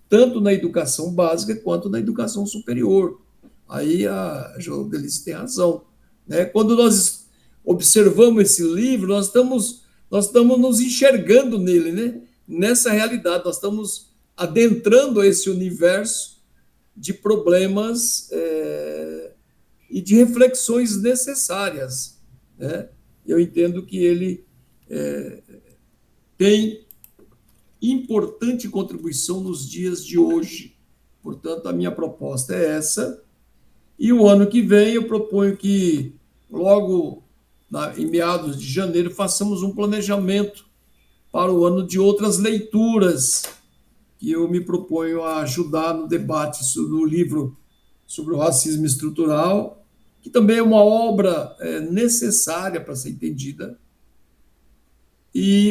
tanto na educação básica quanto na educação superior. Aí a Joelice tem razão, né? Quando nós observamos esse livro, nós estamos nos enxergando nele, né? Nessa realidade, nós estamos adentrando esse universo de problemas e de reflexões necessárias, né? Eu entendo que ele tem importante contribuição nos dias de hoje. Portanto, a minha proposta é essa. E o ano que vem eu proponho que, logo em meados de janeiro, façamos um planejamento para o ano de outras leituras que eu me proponho a ajudar no debate do livro sobre o racismo estrutural, que também é uma obra necessária para ser entendida.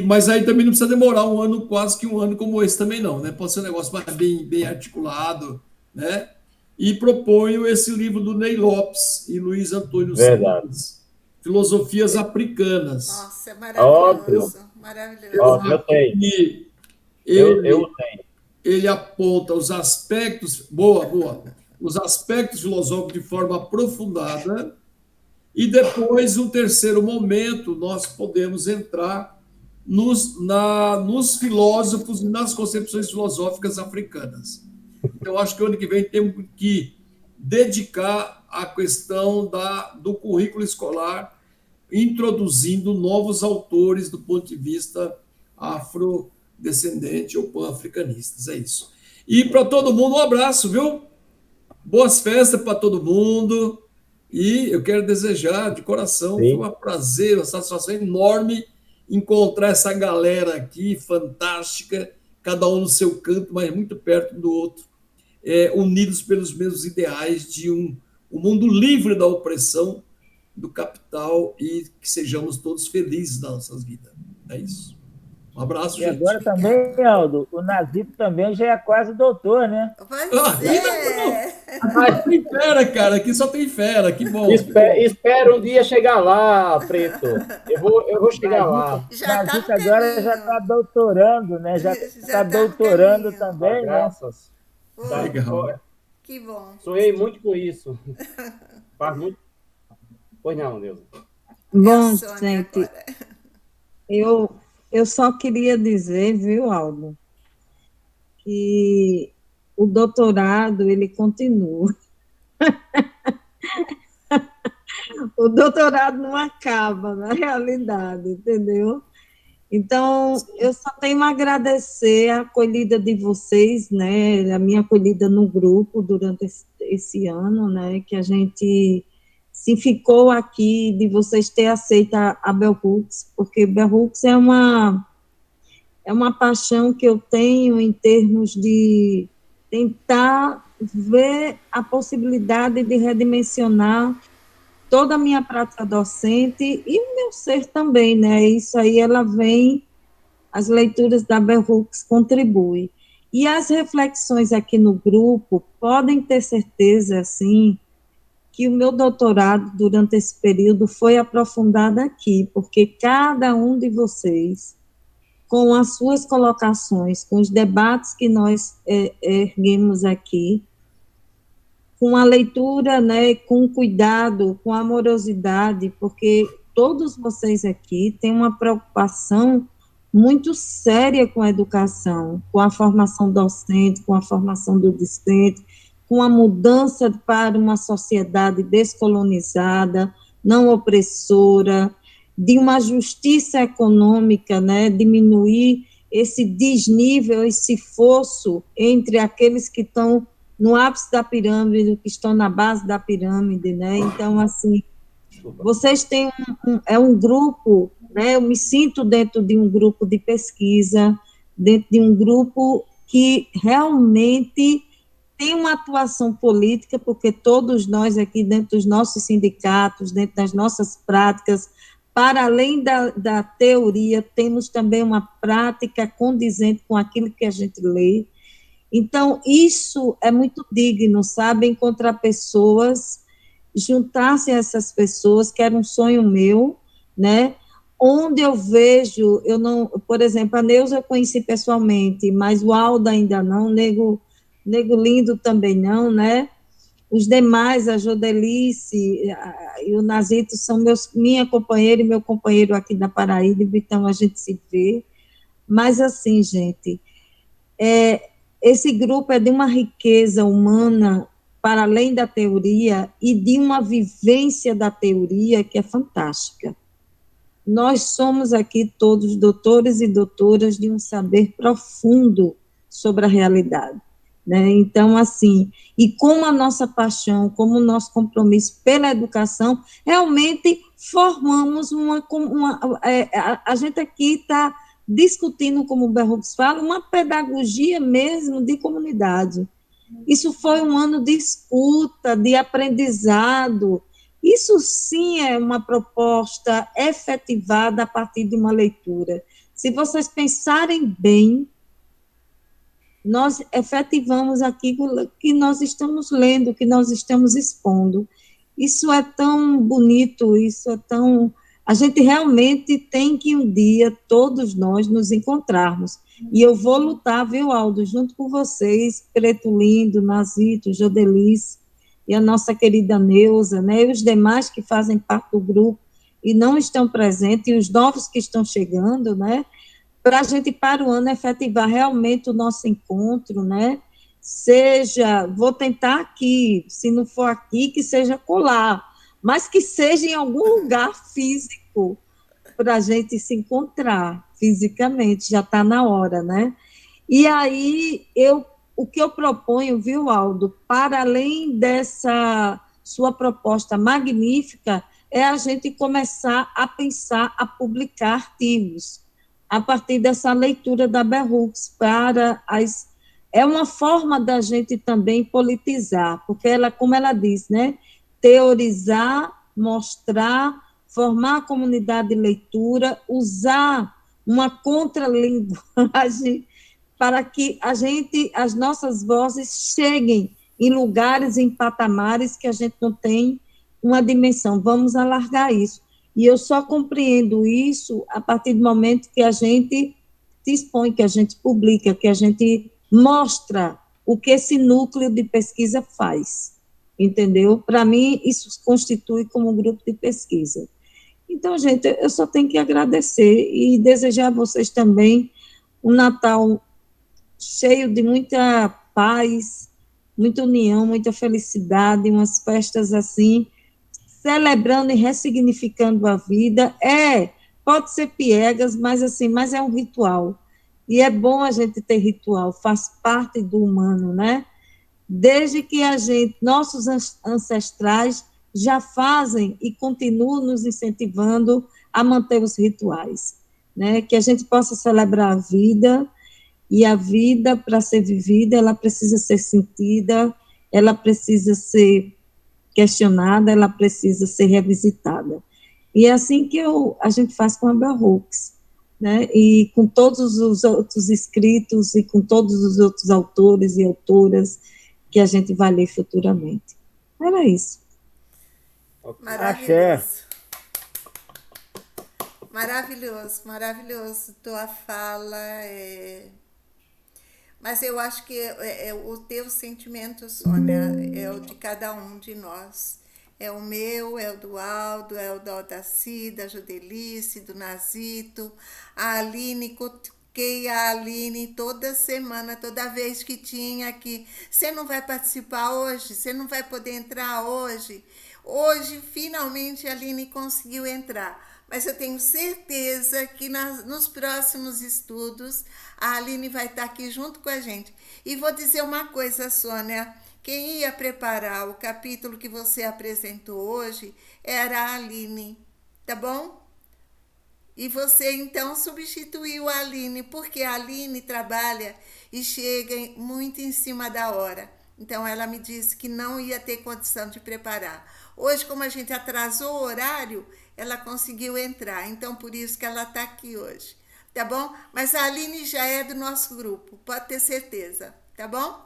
Mas aí também não precisa demorar um ano, quase que um ano como esse também não, né? Pode ser um negócio mais bem articulado, né? E proponho esse livro do Ney Lopes e Luiz Antônio Santos, Filosofias Africanas. Nossa, é maravilhoso. Maravilhoso. Eu tenho. Eu tenho. Ele aponta os aspectos, os aspectos filosóficos de forma aprofundada, e depois, um terceiro momento, nós podemos entrar nos filósofos e nas concepções filosóficas africanas. Então, acho que o ano que vem temos que dedicar à questão do currículo escolar, introduzindo novos autores do ponto de vista afrodescendente ou pan-africanistas. É isso. E para todo mundo, um abraço, viu? Boas festas para todo mundo. E eu quero desejar de coração, foi um prazer, uma satisfação enorme encontrar essa galera aqui, fantástica, cada um no seu canto, mas muito perto do outro, unidos pelos mesmos ideais de um mundo livre da opressão do capital e que sejamos todos felizes nas nossas vidas. É isso. Um abraço, gente. E agora também, Aldo, o Nazito também já é quase doutor, né? Tem fera, cara. Aqui só tem fera. Que bom. Espero um dia chegar lá, Preto. Eu vou chegar lá. Nazito agora já está doutorando, né? Já está doutorando também, graças. Tá legal. Que bom. Sonhei muito com isso. Faz muito. Pois não, Deus. Bom, gente, eu só queria dizer, viu, Aldo, que o doutorado, ele continua. O doutorado não acaba, na realidade, entendeu? Então, eu só tenho a agradecer a acolhida de vocês, né, a minha acolhida no grupo durante esse ano, né, que a gente se ficou aqui, de vocês terem aceito a Bell Hooks, porque Bell Hooks é uma paixão que eu tenho em termos de tentar ver a possibilidade de redimensionar toda a minha prática docente e o meu ser também, né? Isso aí, ela vem, as leituras da Bell Hooks contribuem. E as reflexões aqui no grupo, podem ter certeza, assim, que o meu doutorado, durante esse período, foi aprofundado aqui, porque cada um de vocês, com as suas colocações, com os debates que nós erguemos aqui, com a leitura, né, com cuidado, com amorosidade, porque todos vocês aqui têm uma preocupação muito séria com a educação, com a formação docente, com a formação do discente, com a mudança para uma sociedade descolonizada, não opressora, de uma justiça econômica, né, diminuir esse desnível, esse fosso entre aqueles que estão no ápice da pirâmide, que estão na base da pirâmide, né? Então, assim, vocês têm um grupo, né? Eu me sinto dentro de um grupo de pesquisa, dentro de um grupo que realmente tem uma atuação política, porque todos nós aqui, dentro dos nossos sindicatos, dentro das nossas práticas, para além da teoria, temos também uma prática condizente com aquilo que a gente lê. Então, isso é muito digno, sabe? Encontrar pessoas, juntar-se a essas pessoas, que era um sonho meu, né? Onde eu vejo, por exemplo, a Neuza eu conheci pessoalmente, mas o Aldo ainda não, Nego Lindo também não, né? Os demais, a Jodelice e o Nazito são minha companheira e meu companheiro aqui da Paraíba, então a gente se vê. Mas, assim, gente, esse grupo é de uma riqueza humana para além da teoria e de uma vivência da teoria que é fantástica. Nós somos aqui todos doutores e doutoras de um saber profundo sobre a realidade. Né? Então, assim, e como a nossa paixão, como o nosso compromisso pela educação, realmente formamos a gente aqui está discutindo, como o Bell Hooks fala, uma pedagogia mesmo de comunidade. Isso foi um ano de escuta, de aprendizado, Isso sim é uma proposta efetivada a partir de uma leitura. Se vocês pensarem bem, nós efetivamos aquilo que nós estamos lendo, que nós estamos expondo. Isso é tão bonito, isso é tão... A gente realmente tem que um dia, todos nós, nos encontrarmos. E eu vou lutar, viu, Aldo, junto com vocês, Preto Lindo, Nazito, Jodelice, e a nossa querida Neuza, né, e os demais que fazem parte do grupo e não estão presentes, e os novos que estão chegando, né, para a gente, para o ano, efetivar realmente o nosso encontro, né, seja, vou tentar aqui, se não for aqui, que seja colar, mas que seja em algum lugar físico, para a gente se encontrar fisicamente, já está na hora, né, e aí o que eu proponho, viu, Aldo, para além dessa sua proposta magnífica, é a gente começar a pensar, a publicar artigos, a partir dessa leitura da Bell Hooks, é uma forma da gente também politizar, porque ela, como ela diz, né, teorizar, mostrar, formar a comunidade de leitura, usar uma contralinguagem para que as nossas vozes cheguem em lugares, em patamares que a gente não tem uma dimensão. Vamos alargar isso. E eu só compreendo isso a partir do momento que a gente se expõe, que a gente publica, que a gente mostra o que esse núcleo de pesquisa faz, entendeu? Para mim, isso se constitui como um grupo de pesquisa. Então, gente, eu só tenho que agradecer e desejar a vocês também um Natal cheio de muita paz, muita união, muita felicidade, umas festas assim, celebrando e ressignificando a vida. Pode ser piegas, mas assim, mas é um ritual. E é bom a gente ter ritual, faz parte do humano, né? Desde que nossos ancestrais já fazem e continuam nos incentivando a manter os rituais, né? Que a gente possa celebrar a vida. E a vida, para ser vivida, ela precisa ser sentida, ela precisa ser questionada, ela precisa ser revisitada. E é assim que a gente faz com a Bell Hooks, né? E com todos os outros escritos e com todos os outros autores e autoras que a gente vai ler futuramente. Era isso. Maravilhoso. Maravilhoso, maravilhoso. Tua fala Mas eu acho que o teu sentimento, Sônia, é o de cada um de nós. É o meu, é o do Aldo, é o da Odaci, da Jodelice, do Nazito, a Aline, cutuquei a Aline toda semana, toda vez que tinha aqui. Você não vai participar hoje? Você não vai poder entrar hoje? Hoje, finalmente, a Aline conseguiu entrar. Mas eu tenho certeza que nos próximos estudos a Aline vai estar aqui junto com a gente. E vou dizer uma coisa, Sônia, quem ia preparar o capítulo que você apresentou hoje era a Aline, tá bom? E você então substituiu a Aline, porque a Aline trabalha e chega muito em cima da hora. Então ela me disse que não ia ter condição de preparar. Hoje, como a gente atrasou o horário, ela conseguiu entrar. Então, por isso que ela está aqui hoje. Tá bom? Mas a Aline já é do nosso grupo, pode ter certeza. Tá bom?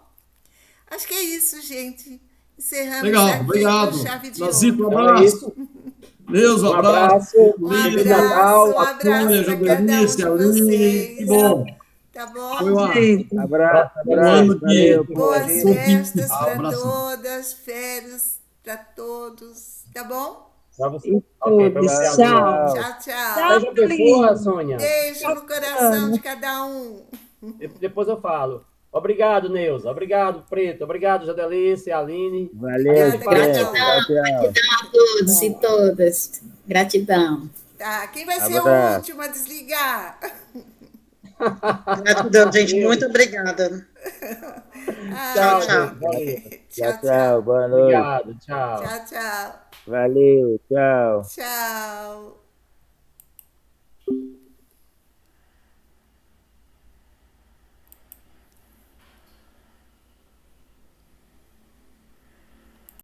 Acho que é isso, gente. Encerramos legal, aqui obrigado. com chave de Nazito, um ouro. abraço. Deus, um abraço. Um abraço para cada um de vocês. Que bom. Tá bom? Foi um Abraço, ano de boas festas para abraço. todas, férias para todos. Tá bom? Para você. Ok, para você. Tchau. Tchau, tchau. Seja pessoa, Sônia. Beijo no coração de cada um. Depois eu falo. Obrigado, Neuza. Obrigado, Preto. Obrigado, Jodelice, Aline. Valeu, Gratidão. Gratidão a todos e todas. Gratidão. Tá, quem vai ser o último a desligar? Gratidão, gente. Muito obrigada. Tchau, Tchau, tchau. Boa noite. Obrigado, tchau. Tchau, tchau. Valeu, tchau. Tchau.